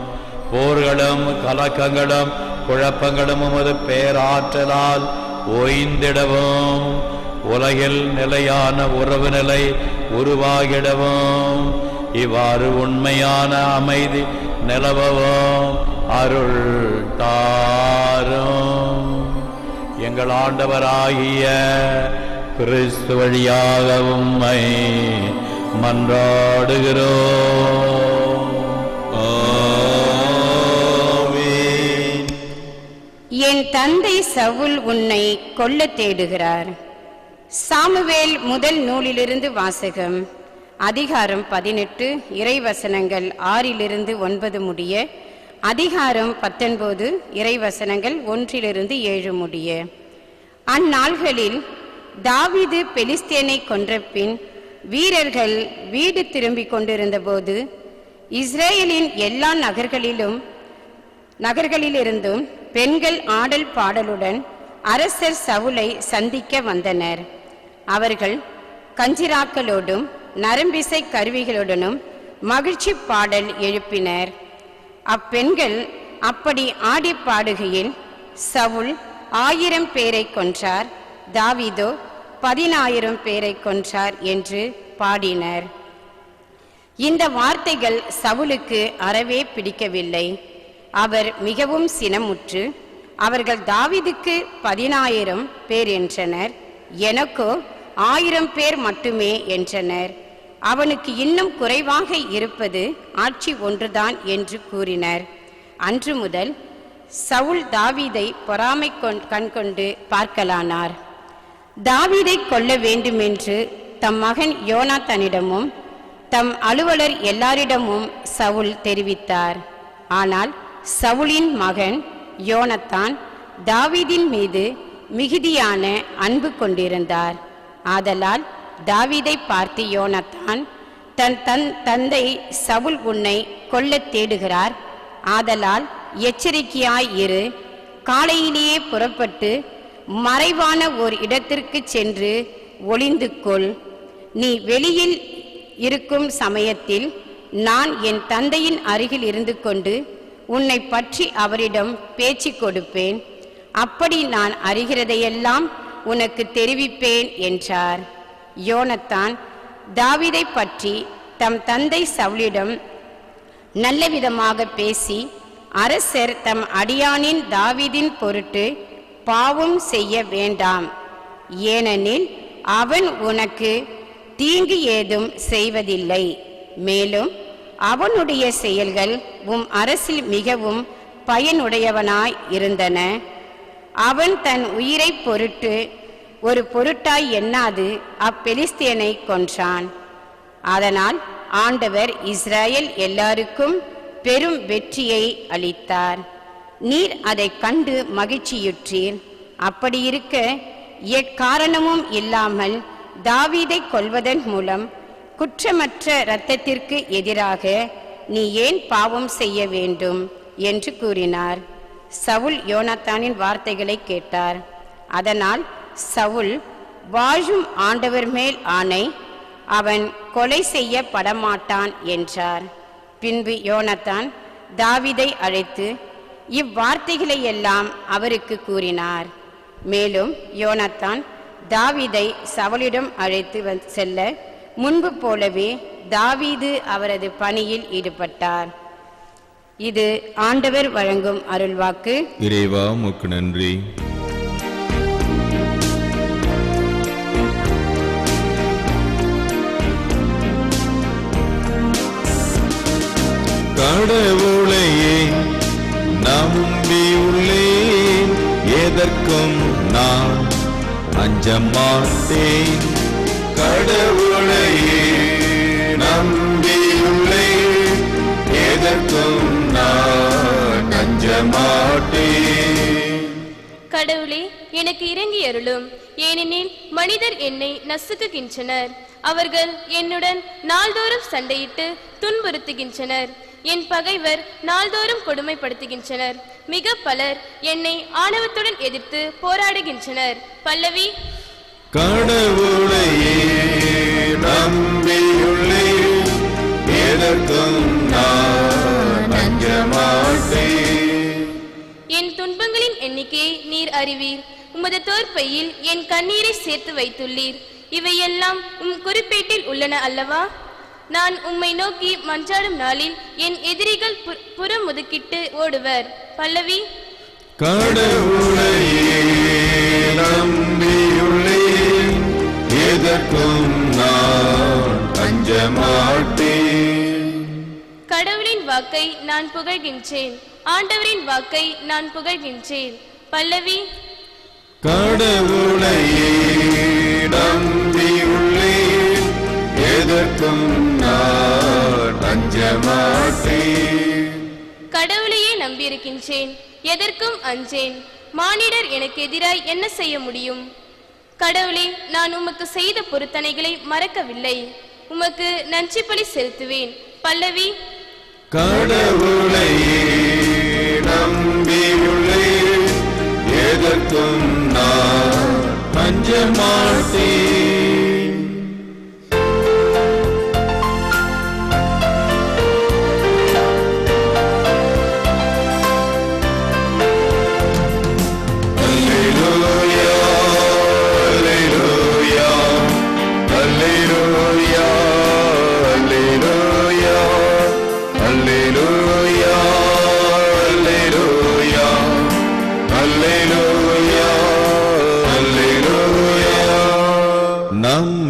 போர்களும் கலக்கங்களும் குழப்பங்களும் உமது பேராற்றலால் ஓய்ந்திடவும், உலகில் நிலையான உறவு நிலை உருவாகிடவும், இவ்வாறு உண்மையான அமைதி நிலவவும் அருள் தாரும். எங்கள் ஆண்டவராகிய கிறிஸ்து வழியாக உம்மை மன்றாடுகிறோம். ஆமென். என் தந்தை சவுல் உன்னை கொல்ல தேடுகிறார். சாமுவேல் முதல் நூலிலிருந்து வாசகம். அதிகாரம் 18, இறைவசனங்கள் 6-9 முடிய. அதிகாரம் 19, இறைவசனங்கள் 1-7 முடிய. அந்நாள்களில் தாவீது பெலிஸ்தேனை கொன்ற பின் வீரர்கள் வீடு திரும்பிக் கொண்டிருந்த போது இஸ்ரேலின் எல்லா நகர்களிலிருந்தும் பெண்கள் ஆடல் பாடலுடன் அரசர் சவுலை சந்திக்க வந்தனர். அவர்கள் கஞ்சிராக்களோடும் நரம்பிசை கருவிகளுடனும் மகிழ்ச்சி பாடல் எழுப்பினர். அப்பெண்கள் அப்படி ஆடி பாடுகையில் சவுல் 1000 பேரை கொன்றார், தாவீதோ 10,000 பேரை கொன்றார் என்று பாடினர். இந்த வார்த்தைகள் சவுலுக்கு அறவே பிடிக்கவில்லை. அவர் மிகவும் சினமுற்று, அவர்கள் தாவீதுக்கு 10,000 பேர் என்றனர், எனக்கோ 1000 பேர் மட்டுமே என்றனர். அவனுக்கு இன்னும் குறைவாக இருப்பது ஆட்சி ஒன்றுதான் என்று கூறினர். அன்று முதல் சவுல் தாவீதை பொறாமை கண்கொண்டு பார்க்கலானார். தாவீதை கொல்ல வேண்டுமென்று தம் மகன் யோனாத்தானிடமும் தம் அலுவலர் எல்லாரிடமும் சவுல் தெரிவித்தார். ஆனால் சவுலின் மகன் யோனத்தான் தாவீதின் மீது மிகுதியான அன்பு கொண்டிருந்தார். ஆதலால் தாவீதை பார்த்து யோனத்தான், தன் தந்தை சவுல் உன்னை கொல்ல தேடுகிறார், ஆதலால் எச்சரிக்கையாய் இரு. காலையிலேயே புறப்பட்டு மறைவான ஓர் இடத்திற்கு சென்று ஒளிந்து கொள். நீ வெளியில் இருக்கும் சமயத்தில் நான் என் தந்தையின் அருகில் இருந்து கொண்டு உன்னை பற்றி அவரிடம் பேச்சு கொடுப்பேன். அப்படி நான் அறிகிறதையெல்லாம் உனக்கு தெரிவிப்பேன் என்றார். யோனத்தான் தாவீதை பற்றி தம் தந்தை சவுலிடம் நல்ல விதமாக பேசி, அரசர் தம் அடியானின் தாவீதின் பொருட்டு பாவம் செய்ய வேண்டாம், ஏனெனில் அவன் உனக்கு தீங்கு ஏதும் செய்வதில்லை, மேலும் அவனுடைய செயல்கள் உம் அரசில் மிகவும் பயனுடையவனாய் இருந்தன. அவன் தன் உயிரை பொருட்டு ஒரு பொருட்டாய் எண்ணாது அப்பெலிஸ்தியனை கொன்றான். அதனால் ஆண்டவர் இஸ்ரேல் எல்லாருக்கும் பெரும் வெற்றியை அளித்தார். நீர் அதை கண்டு மகிழ்ச்சியுற்றீர். அப்படியிருக்க எக்காரணமும் இல்லாமல் தாவீதை கொல்வதன் மூலம் குற்றமற்ற இரத்தத்திற்கு எதிராக நீ ஏன் பாவம் செய்ய வேண்டும் என்று கூறினார். சவுல் யோனத்தானின் வார்த்தைகளை கேட்டார். அதனால் சவுல், வாழும் ஆண்டவர் மேல் ஆணை, அவன் கொலை செய்யப்படமாட்டான் என்றார். பின்பு யோனத்தான் தாவீதை அழைத்து இவ்வார்த்தைகளை எல்லாம் அவருக்கு கூறினார். மேலும் யோனத்தான் தாவீதை சவுலிடம் அழைத்து செல்ல முன்பு போலவே தாவீது அவரது பணியில் ஈடுபட்டார். இது ஆண்டவர் வழங்கும் அருள்வாக்கு. இறைவா உமக்கு நன்றி. கடவுளையே நம்பியுள்ளேன், எதற்கும் நான் அஞ்ச மாட்டேன். கடவுளையே நம்பியுள்ளேன், எதற்கும் நான் அஞ்ச மாட்டேன். கடவுளே, எனக்கு இறங்கி அருளும். ஏனெனில் மனிதர் என்னை நசுக்குகின்றனர். அவர்கள் என்னுடன் நாள்தோறும் சண்டையிட்டு துன்புறுத்துகின்றனர். என் பகைவர் நாள்தோறும் கொடுமைப்படுத்துகின்றனர். மிக பலர் என்னை ஆணவத்துடன் எதிர்த்து போராடுகின்றனர். பல்லவி. கடவுளையே நம்பியுள்ளேன், எதற்கும் நான் அஞ்ச மாட்டேன். என் துன்பங்களின் எண்ணிக்கையை நீர் அறிவீர். உமது தோற்பையில் என் கண்ணீரை சேர்த்து வைத்துள்ளீர். இவையெல்லாம் உம் குறிப்பேட்டில் உள்ளன அல்லவா? நான் உம்மை நோக்கி மன்றாடும் நாளில் என் எதிரிகள் புறமுதுக்கிட்டு ஓடுவர். பல்லவி. கடவுளையே நம்பியுள்ளேன், எதற்கும் நான் அஞ்ச மாட்டேன். கடவுளின் வாக்கை நான் புகழ்கின்றேன். ஆண்டவரின் வாக்கை நான் புகழ்கின்றேன். பல்லவி. கடவுளையே நம்பியுள்ளேன், எதற்கும் நான் அஞ்ச மாட்டேன். கடவுளையே நம்பியிருக்கின்றேன், எதற்கும் அஞ்சேன். மானிடர் எனக்கு எதிராய் என்ன செய்ய முடியும்? கடவுளே, நான் உமக்கு செய்த பொருத்தனைகளை மறக்கவில்லை. உமக்கு நன்றி பலி செலுத்துவேன். பல்லவி. கடவுளையே நம்பியுள்ளேன், எதற்கும் நான் அஞ்ச மாட்டேன்.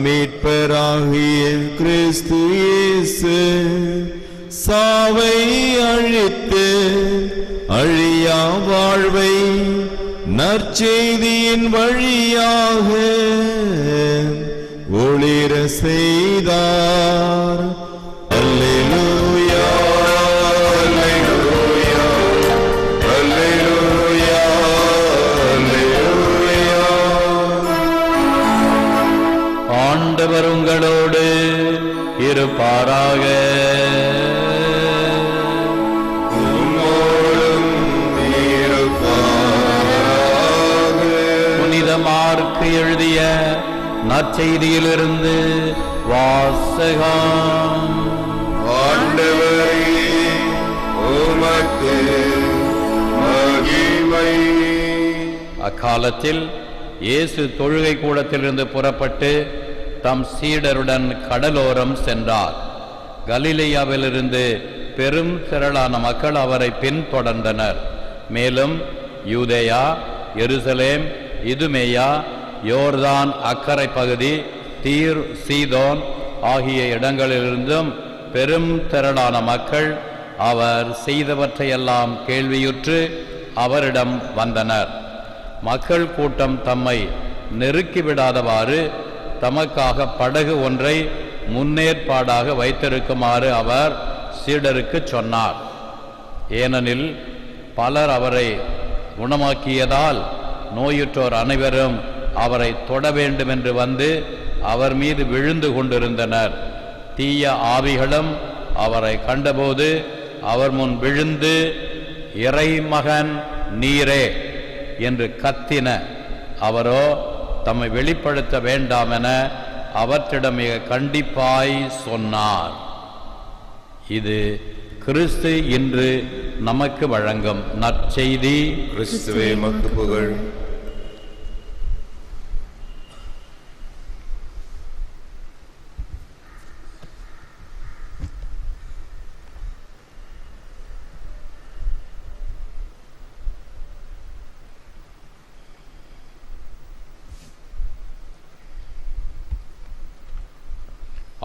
மீட்பராகிய கிறிஸ்து இயேசு சாவை அழித்து அழியா வாழ்வை நற்செய்தியின் வழியாக ஒளிர செய்தார். அல்லேலூயா, அல்லேலூயா, அல்லேலூயா, அல்லேலூயா. ஆண்டவர் உங்களோடு இருப்பாராக. உம்மோடும் இருப்பாராக. புனித மார்க்கு எழுதிய நற்செய்தியிலிருந்து வாசகம். ஆண்டவரே, உமக்கு மகிமை. அக்காலத்தில் இயேசு தொழுகை கூடத்திலிருந்து புறப்பட்டு தம் சீடருடன் கடலோரம் சென்றார். கலிலேயாவிலிருந்து பெரும் திரளான மக்கள் அவரை பின்தொடர்ந்தனர். மேலும் யூதேயா, எருசலேம், இதுமேயா, யோர்தான் அக்கரை பகுதி, தீர், சீதோன் ஆகிய இடங்களிலிருந்தும் பெரும் திரளான மக்கள் அவர் செய்தவற்றையெல்லாம் கேள்வியுற்று அவரிடம் வந்தனர். மக்கள் கூட்டம் தம்மை நெருக்கிவிடாதவாறு தமக்காக படகு ஒன்றை முன்னேற்பாடாக வைத்திருக்குமாறு அவர் சீடருக்கு சொன்னார். ஏனெனில் பலர் அவரை குணமாக்கியதால் நோயுற்றோர் அனைவரும் அவரை தொட வேண்டும் என்று வந்து அவர் மீது விழுந்து கொண்டிருந்தனர். தீய ஆவிகளும் அவரை கண்டபோது அவர் முன் விழுந்து, இறைமகன் நீரே என்று கத்தின. அவரோ தம்மை வெளிப்படுத்த வேண்டாம் என அவற்றிடம் மிக கண்டிப்பாய் சொன்னார். இது கிறிஸ்து இன்று நமக்கு வழங்கும் நற்செய்தி. கிறிஸ்துவே மக்கு புகழ்.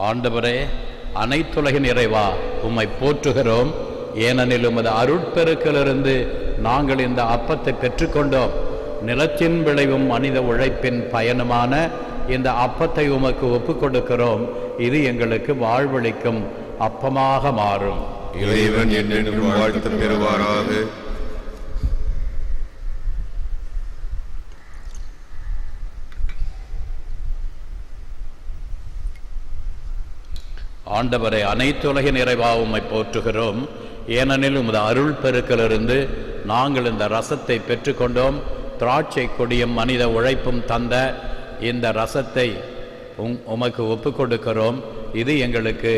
ஆண்டவரே, அனைத்துலகின் இறைவா, உம்மை போற்றுகிறோம். ஏனெனில் உமது அருட்பெருக்கிலிருந்து நாங்கள் இந்த அப்பத்தை பெற்றுக்கொண்டோம். நிலத்தின் விளைவும் மனித உழைப்பின் பயனுமான இந்த அப்பத்தை உமக்கு ஒப்புக் கொடுக்கிறோம். இது எங்களுக்கு வாழ்வளிக்கும் அப்பமாக மாறும். இறைவன் என்றென்றும் வாழ்த்து பெறுவாராக. ஆண்டவரை அனைத்துலகின் நிறைவாக உம்மை போற்றுகிறோம். ஏனெனில் உமது அருள் பெருக்கிலிருந்து நாங்கள் இந்த ரசத்தை பெற்றுக்கொண்டோம். திராட்சை கொடியும் மனித உழைப்பும் தந்த இந்த ரசத்தை உமக்கு ஒப்புக் கொடுக்கிறோம். இது எங்களுக்கு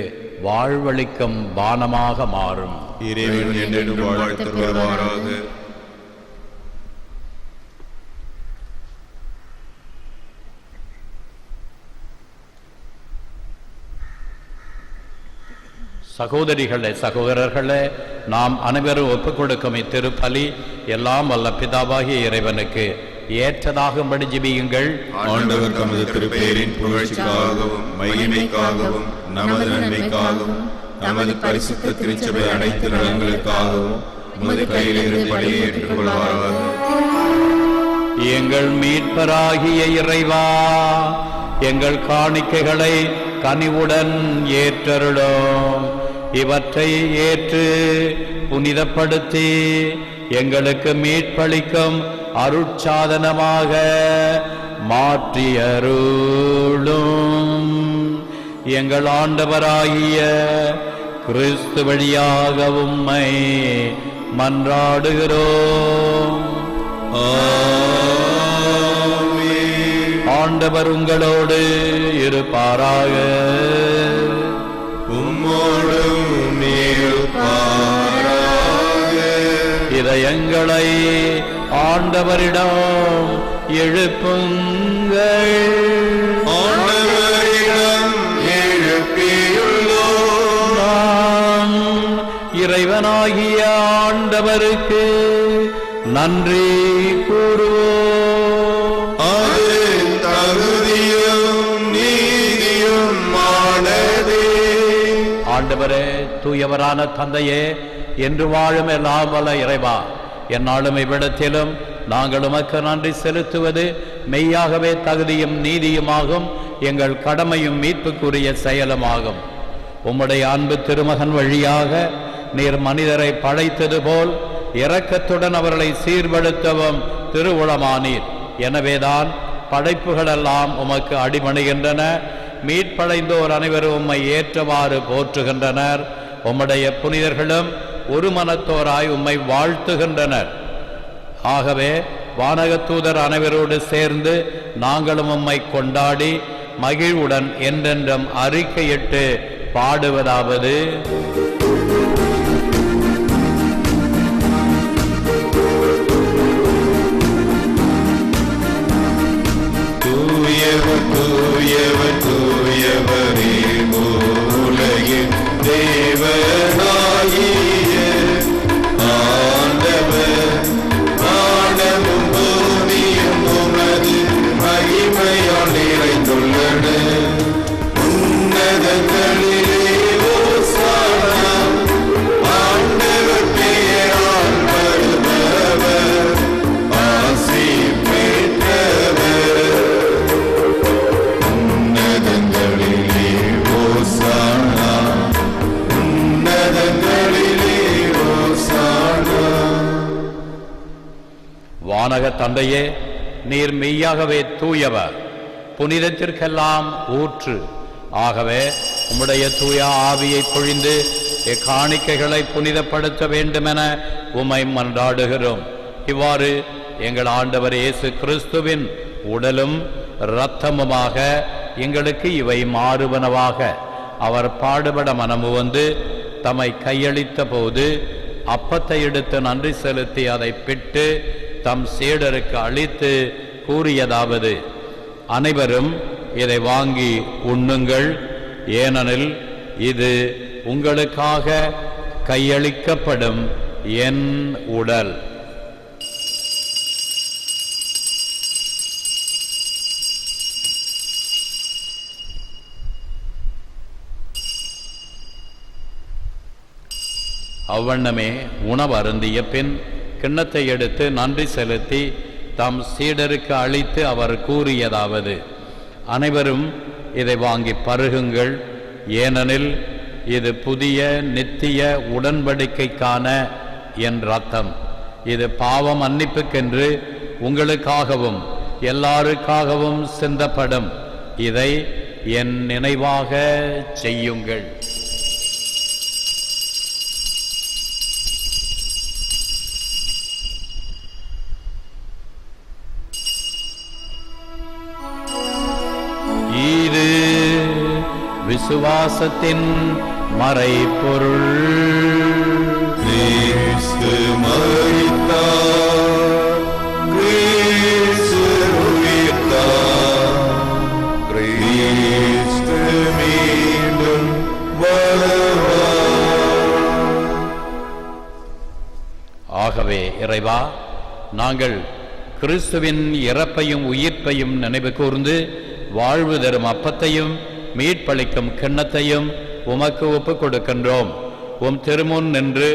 வாழ்வளிக்கும் பானமாக மாறும். இறைவன் என்றென்றும் வாழ்த்துவாராக. சகோதரிகளே, சகோதரர்களே, நாம் அனைவரும் ஒப்புக் கொடுக்கும் இத்திருப்பலி எல்லாம் வல்ல பிதாவாகிய இறைவனுக்கு ஏற்றதாகும்படி ஜெபியுங்கள். ஆண்டவர் தமது திருப்பெயரின் புகழ்ச்சிக்காகவும் மகிமைக்காகவும் நமது நன்மைக்காகவும் நமது பரிசுத்த திருச்சபை அனைத்து நலன்களுக்காகவும் உமது கையிலிருந்து பலியை ஏற்றுக்கொள்வாராக. எங்கள் மீட்பராகிய இறைவா, எங்கள் காணிக்கைகளை கனிவுடன் ஏற்றருளோம். இவற்றை ஏற்று புனிதப்படுத்தி எங்களுக்கு மீட்பளிக்கும் அருட்சாதனமாக மாற்றியருளும். எங்கள் ஆண்டவராகிய கிறிஸ்து வழியாக உம்மை மன்றாடுகிறோம். ஆண்டவர் உங்களோடு இருப்பாராக. உம்மோடும் இருப்பாராக. இதயங்களை ஆண்டவரிடம் எழுப்புங்கள். ஆண்டவரிடம் எழுப்பியுள்ளோம். நாம் இறைவனாகிய ஆண்டவருக்கு நன்றி கூறுவோம். அது தகுதியும் நீதியுமானதே. ஆண்டவரே, தூயவரான தந்தையே, என்று வாழும் எல்லாம் வல்ல இறைவா, என்னாலும் இவ்விடத்திலும் நாங்கள் உமக்கு நன்றி செலுத்துவது மெய்யாகவே தகுதியும் நீதியுமாகும். எங்கள் கடமையும் மீட்புக்குரிய செயலுமாகும். உம்முடைய அன்பு திருமகன் வழியாக நீர் மனிதரை படைத்தது போல் இரக்கத்துடன் அவர்களை சீர்படுத்தவும் திருவுளமானீர். எனவேதான் படைப்புகளெல்லாம் உமக்கு அடிபணிகின்றன. மீட்படைந்தோர் அனைவரும் உம்மை ஏற்றவாறு போற்றுகின்றனர். உம்முடைய புனிதர்களும் ஒரு மனத்தோராய் உம்மை வாழ்த்துகின்றனர். ஆகவே வானகத்தூதர் அனைவரோடு சேர்ந்து நாங்களும் உம்மை கொண்டாடி மகிழ்வுடன் என்றென்றும் அறிக்கையிட்டு பாடுவதாவது: தூயவர் தூயவர் தூயவரே, உலகின் தேவனாகிய ஆண்டவர், வானமும் பூமியும் உமது மகிமையால் நிறைந்துள்ளன. உன்னதங்களிலே ஓசானா, ஆண்டவர் பெயரால் வருபவர் ஆசி பெற்றவர். உன்னதங்களிலே ஓசானா, உன்னதங்களிலே ஓசானா. வானக தந்தையே, நீர் மெய்யாகவே தூயவர், புனிதத்திற்கெல்லாம் ஊற்று. ஆகவே உம்முடைய தூய ஆவியை பொழிந்து இக்காணிக்கைகளை புனிதப்படுத்த வேண்டுமென உம்மை மன்றாடுகிறோம். இவ்வாறு எங்கள் ஆண்டவர் இயேசு கிறிஸ்துவின் உடலும் இரத்தமுமாக எங்களுக்கு இவை மாறுவனவாக. அவர் பாடுபட மனமு வந்து தம்மை கையளித்த போது அப்பத்தை எடுத்து நன்றி செலுத்தி அதை பிட்டு தம் சீடருக்கு அளித்து கூறியதாவது: அனைவரும் இதை வாங்கி உண்ணுங்கள், ஏனெனில் இது உங்களுக்காக கையளிக்கப்படும் என் உடல். அவ்வண்ணமே உணவு அருந்திய பின் கிண்ணத்தை எடுத்து நன்றி செலுத்தி தம் சீடருக்கு அளித்து அவர் கூறியதாவது: அனைவரும் இதை வாங்கி பருகுங்கள், ஏனெனில் இது புதிய நித்திய உடன்படிக்கைக்கான என் இரத்தம். இது பாவ மன்னிப்புக்கென்று உங்களுக்காகவும் எல்லாருக்காகவும் சிந்தப்படும். இதை என் நினைவாக செய்யுங்கள். விசுவாசத்தின் மறைபொருள். கிறிஸ்து மரித்தார், கிறிஸ்து உயிர்த்தார், கிறிஸ்து மீண்டும் வருவார். ஆகவே இறைவா, நாங்கள் கிறிஸ்துவின் இறப்பையும் உயிர்ப்பையும் நினைவு கூர்ந்து வாழ்வு தரும் அப்பத்தையும் மீட்பளிக்கும் கிண்ணத்தையும் உமக்கு ஒப்புக் கொடுக்கின்றோம். உம் திருமுன் நின்று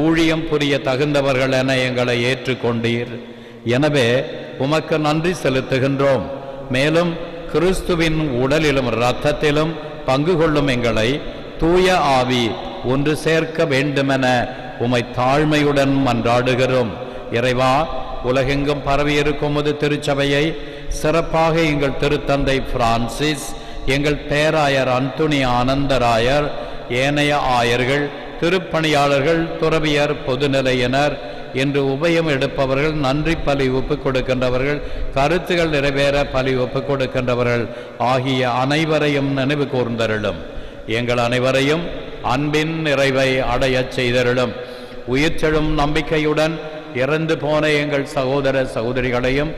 ஊழியம் புரிய தகுந்தவர்கள் என எங்களை ஏற்றுக்கொண்டீர். எனவே உமக்கு நன்றி செலுத்துகின்றோம். மேலும் கிறிஸ்துவின் உடலிலும் இரத்தத்திலும் பங்கு கொள்ளும் எங்களை தூய ஆவி ஒன்று சேர்க்க வேண்டுமென உமை தாழ்மையுடன் மன்றாடுகிறோம். இறைவா, உலகெங்கும் பரவியிருக்கும் உமது திருச்சபையை சிறப்பாக எங்கள் திருத்தந்தை பிரான்சிஸ், எங்கள் பேராயர் அந்துணி ஆனந்தராயர், ஏனைய ஆயர்கள், திருப்பணியாளர்கள், துறவியர், பொதுநிலையினர் என்று உபயம் எடுப்பவர்கள், நன்றி பலி ஒப்புக் கொடுக்கின்றவர்கள், கருத்துகள் நிறைவேற பலி ஒப்புக் கொடுக்கின்றவர்கள் ஆகிய அனைவரையும் நினைவு கூர்ந்தருளும். எங்கள் அனைவரையும் அன்பின் நிறைவை அடையச் செய்தருளும். உயிர்த்தெழும் நம்பிக்கையுடன் இறந்து போன எங்கள் சகோதர சகோதரிகளையும்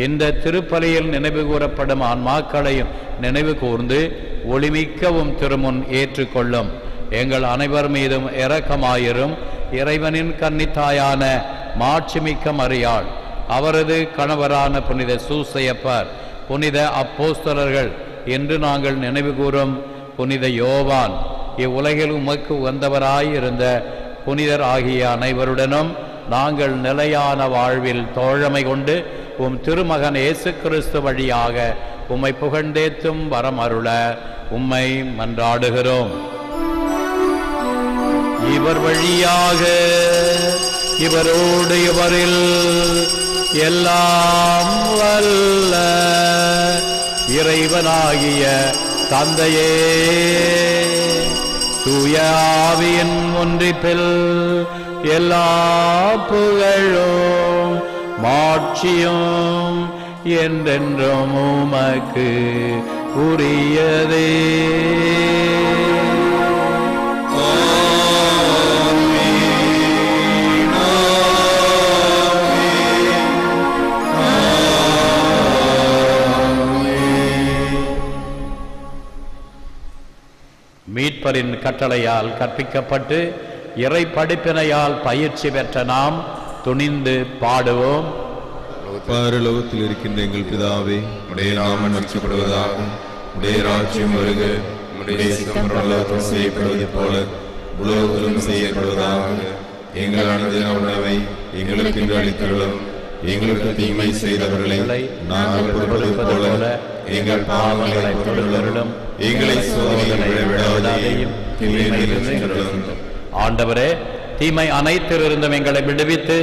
இந்த திருப்பலியில் நினைவு கூறப்படும் ஆன்மாக்களையும் நினைவு கூர்ந்து ஒளிமிக்கவும் திருமுன் ஏற்றுக்கொள்ளும். எங்கள் அனைவர் மீதும் இரக்கமாயிரும். இறைவனின் கன்னித்தாயான மாட்சிமிக்க மரியாள், அவரது கணவரான புனித சூசையப்பர், புனித அப்போஸ்தலர்கள் என்று நாங்கள் நினைவு கூறும் புனித யோவான், இவ்வுலகில் உமக்கு உகந்தவராயிருந்த புனிதர் ஆகிய அனைவருடனும் நாங்கள் நிலையான வாழ்வில் தோழமை கொண்டு உம் திருமகன் இயேசு கிறிஸ்து வழியாக உம்மை புகழ்ந்தேத்தும் வரம் அருள உம்மை மன்றாடுகிறோம். இவர் வழியாக, இவரோடு இவரில் எல்லாம் வல்ல இறைவனாகிய தந்தையே, தூய ஆவியின் ஒன்றிப்பில் எல்லா புகழும் மாட்சியும் என்றென்றும் உமக்கு உரியதே. மீட்பரின் கட்டளையால் கற்பிக்கப்பட்டு இறை படிப்பினையால் பயிற்சி பெற்ற நாம் துணிந்து பாடுவோம். பரலோகத்தில் இருக்கின்ற எங்கள் பிதாவே, உடைய நாமம் மகிமைப்படுவதாக, உடைய ராஜ்யம் வருக, உடைய சித்தம் பரலோகத்தில் செய்யப்படுவது போல உலகத்திலும் செய்யப்படுவதாக. எங்கள் அனுதின உணவை எங்களுக்கு இன்று அளித்தருளும். எங்களுக்கு தீமை செய்தவர்களை நாங்கள் பொறுப்பது போல எங்கள் பாவங்களை பொறுத்தருளும். எங்களை சோதனையில் விடாதேயும் தீமையிலிருந்து எங்களை விடுவியும். ஆண்டவரே, தீமை அனைத்திலிருந்தும் எங்களை விடுவித்து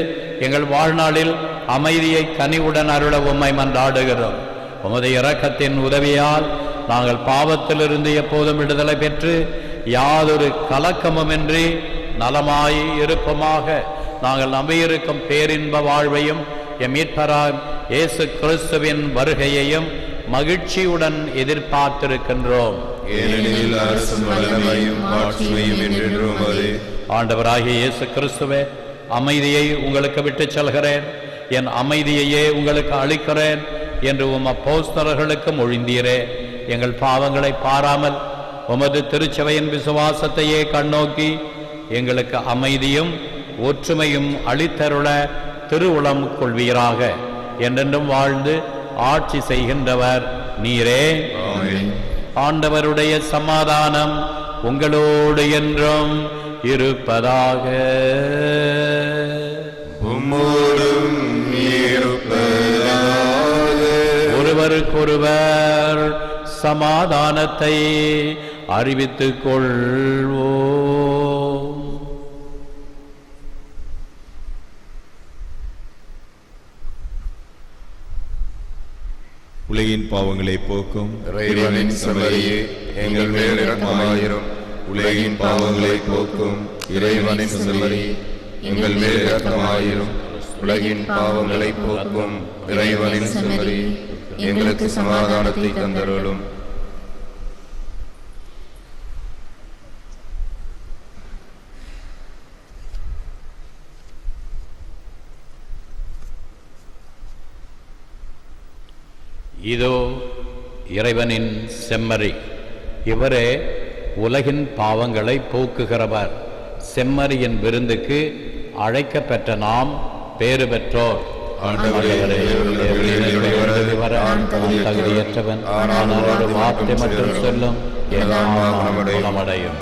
எங்கள் வாழ்நாளில் அமைதியை கனிவுடன் அருள உம்மை மன்றாடுகிறோம். உமது இரக்கத்தின் உதவியால் நாங்கள் பாவத்திலிருந்து எப்போதும் விடுதலை பெற்று யாதொரு கலக்கமுமின்றி நலமாய் இருப்போமாக. நாங்கள் நம்பியிருக்கும் பேரின்ப வாழ்வையும் எம் மீட்பராம் இயேசு கிறிஸ்துவின் வருகையையும் மகிழ்ச்சியுடன் எதிர்பார்த்திருக்கின்றோம். ஏனெனில் அரசும் வல்லமையும் ஆட்சியும் என்றென்றும் உமதே. ஆண்டவராகிய இயேசு கிறிஸ்துவே, அமைதியை உங்களுக்கு விட்டுச் செல்கிறேன், என் அமைதியையே உங்களுக்கு அளிக்கிறேன் என்று உம் அப்போஸ்தலர்களுக்கு மொழிந்தீரே. எங்கள் பாவங்களை பாராமல் உமது திருச்சபையின் விசுவாசத்தையே கண்ணோக்கி எங்களுக்கு அமைதியும் ஒற்றுமையும் அளித்தருள திருவுளம் கொள்வீராக. என்றென்றும் வாழ்ந்து ஆட்சி செய்கின்றவர் நீரே. ஆண்டவருடைய சமாதானம் உங்களோடு என்றும் இருப்பதாக. ஒருவருக்கொருவர் சமாதானத்தை அறிவித்துக் கொள்வோம். உலகின் பாவங்களை போக்கும் இறைவனின் செம்மறியே, எங்கள் மேல் இரக்கமாயிரும். உலகின் பாவங்களை போக்கும் இறைவனின் செம்மறியே, எங்கள் மேல் இரக்கமாயிரும். உலகின் பாவங்களை போக்கும் இறைவனின் செம்மறியே, எங்களுக்கு சமாதானத்தை தந்தருளும். இதோ இறைவனின் செம்மறி, இவரே உலகின் பாவங்களை போக்குகிறவர். செம்மறியின் விருந்துக்கு அழைக்க பெற்ற நாம் பேறு பெற்றோர். தகுதியற்றவன், ஆனால் ஒரு வார்த்தை மட்டும் சொல்லும், குணமடையும்.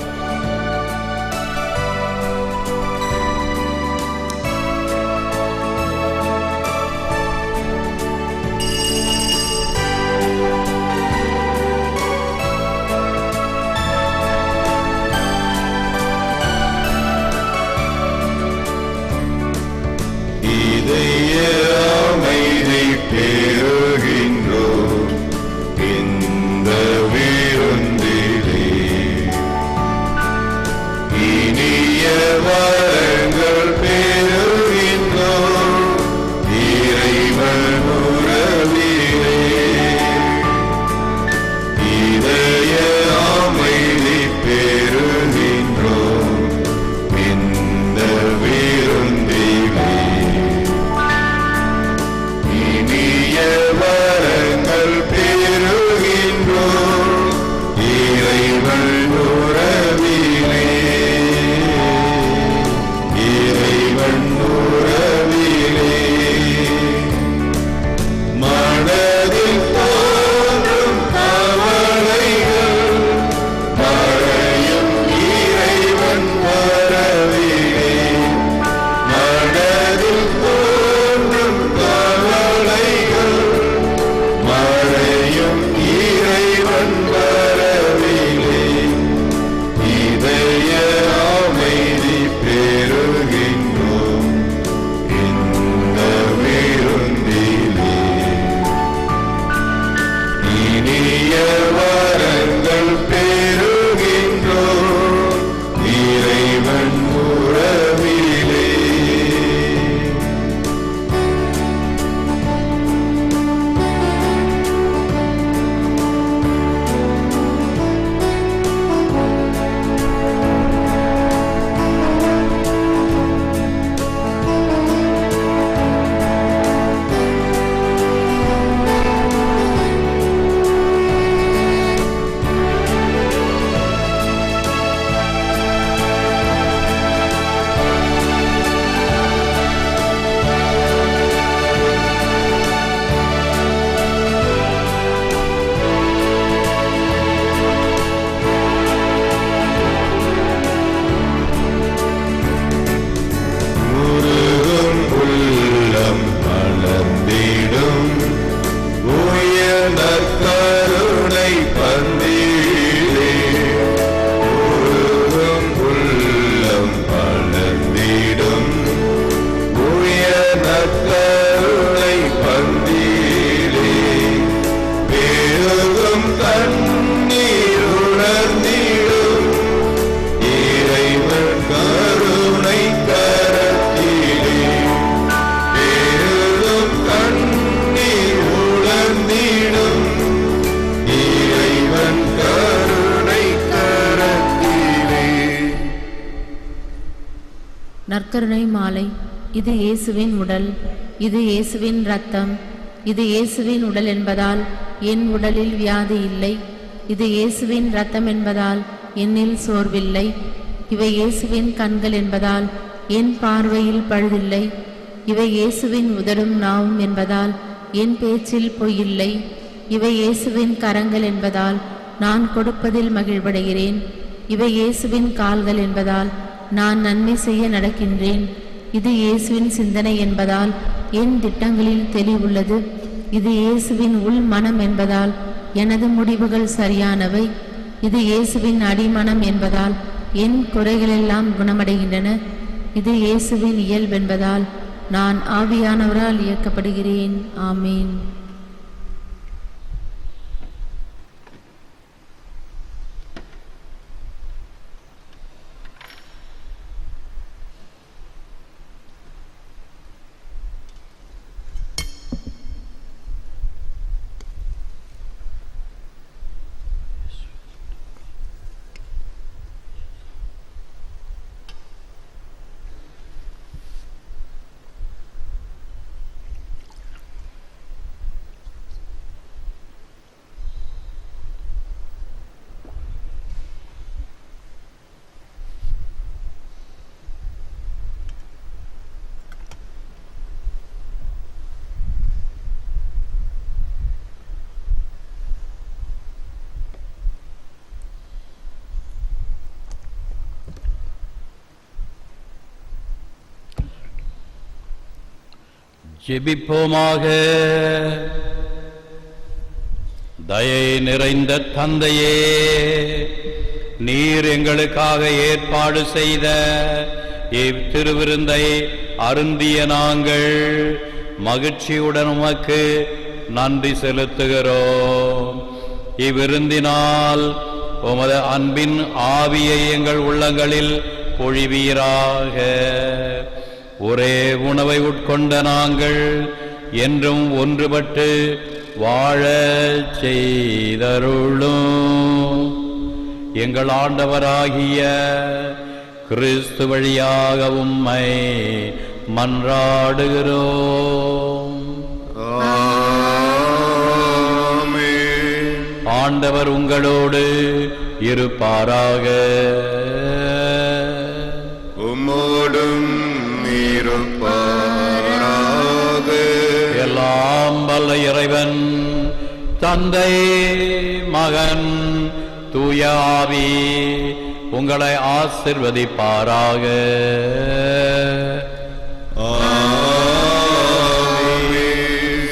நற்கருணை மாலை. இது இயேசுவின் உடல், இது இயேசுவின் இரத்தம். இது இயேசுவின் உடல் என்பதால் என் உடலில் வியாதி இல்லை. இது இயேசுவின் இரத்தம் என்பதால் என்னில் சோர்வில்லை. இவை இயேசுவின் கண்கள் என்பதால் என் பார்வையில் பழுதில்லை. இவை இயேசுவின் உதடும் நாவும் என்பதால் என் பேச்சில் பொய்யில்லை. இவை இயேசுவின் கரங்கள் என்பதால் நான் கொடுப்பதில் மகிழ்வடைகிறேன். இவை இயேசுவின் கால்கள் என்பதால் நான் நன்மை செய்ய நடக்கின்றேன். இது இயேசுவின் சிந்தனை என்பதால் என் திட்டங்களில் தெளிவுள்ளது. இது இயேசுவின் உள் மனம் என்பதால் எனது முடிவுகள் சரியானவை. இது இயேசுவின் அடிமனம் என்பதால் என் குறைகளெல்லாம் குணமடைகின்றன. இது இயேசுவின் இயல்பென்பதால் நான் ஆவியானவரால் இயக்கப்படுகிறேன். ஆமேன். ஜெபிப்போமாக. தயை நிறைந்த தந்தையே, நீர் எங்களுக்காக ஏற்பாடு செய்த இத்திருவிருந்தை அருந்திய நாங்கள் மகிழ்ச்சியுடன் உமக்கு நன்றி செலுத்துகிறோம். இவ்விருந்தினால் உமது அன்பின் ஆவியை எங்கள் உள்ளங்களில் பொழிவீராக. ஒரே உணவை உட்கொண்ட நாங்கள் என்றும் ஒன்றுபட்டு வாழ செய்தருளும். எங்கள் ஆண்டவராகிய கிறிஸ்து வழியாக உம்மை மன்றாடுகிறோம். ஆண்டவர் உங்களோடு இருப்பாராக. உம்மோடும் இருப்பாராக. எல்லாம் வல்ல இறைவன் தந்தை, மகன், தூய ஆவி உங்களை ஆசிர்வதிப்பாராக.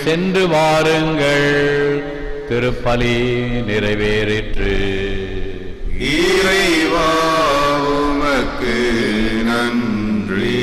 சென்று வாருங்கள், திருப்பலி நிறைவேறிற்று. இறைவா உமக்கு நன்றி.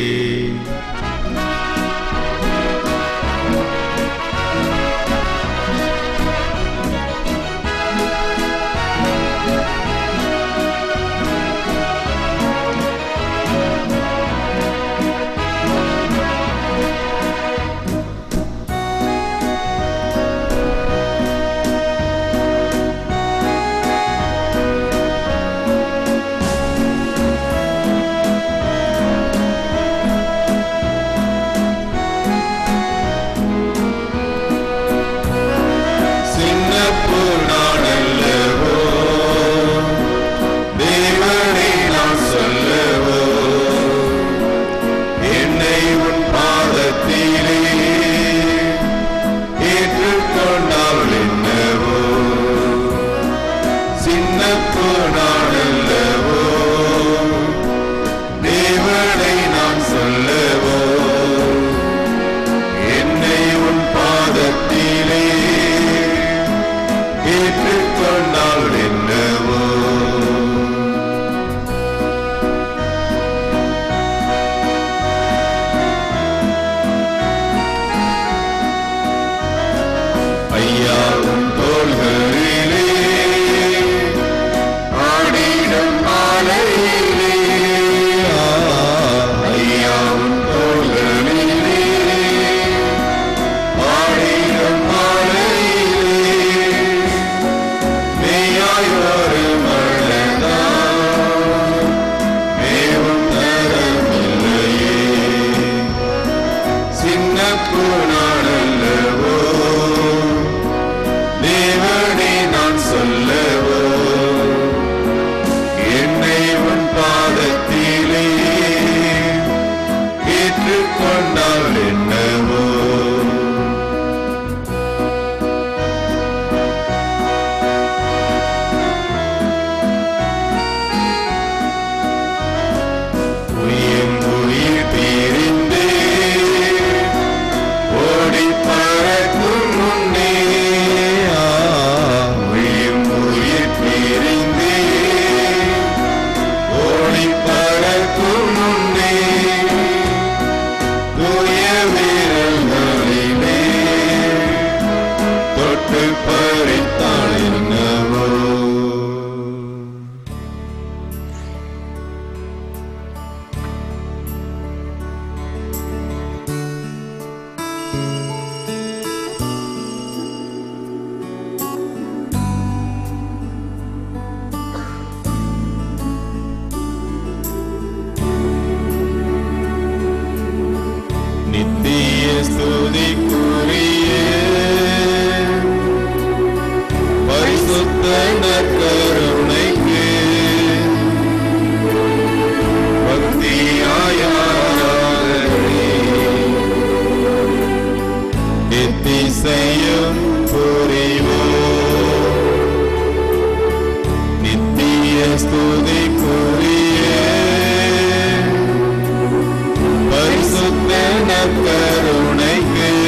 கருணைக்கு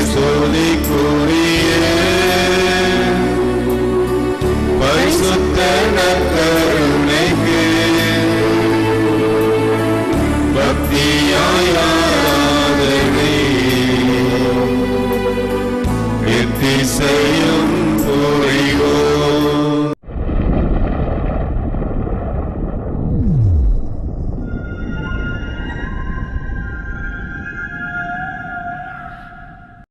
சோதிக்குரிய பரிசுத்த நற்கருணைக்கு பக்தியாய் ஆராதனை எத்திசையும்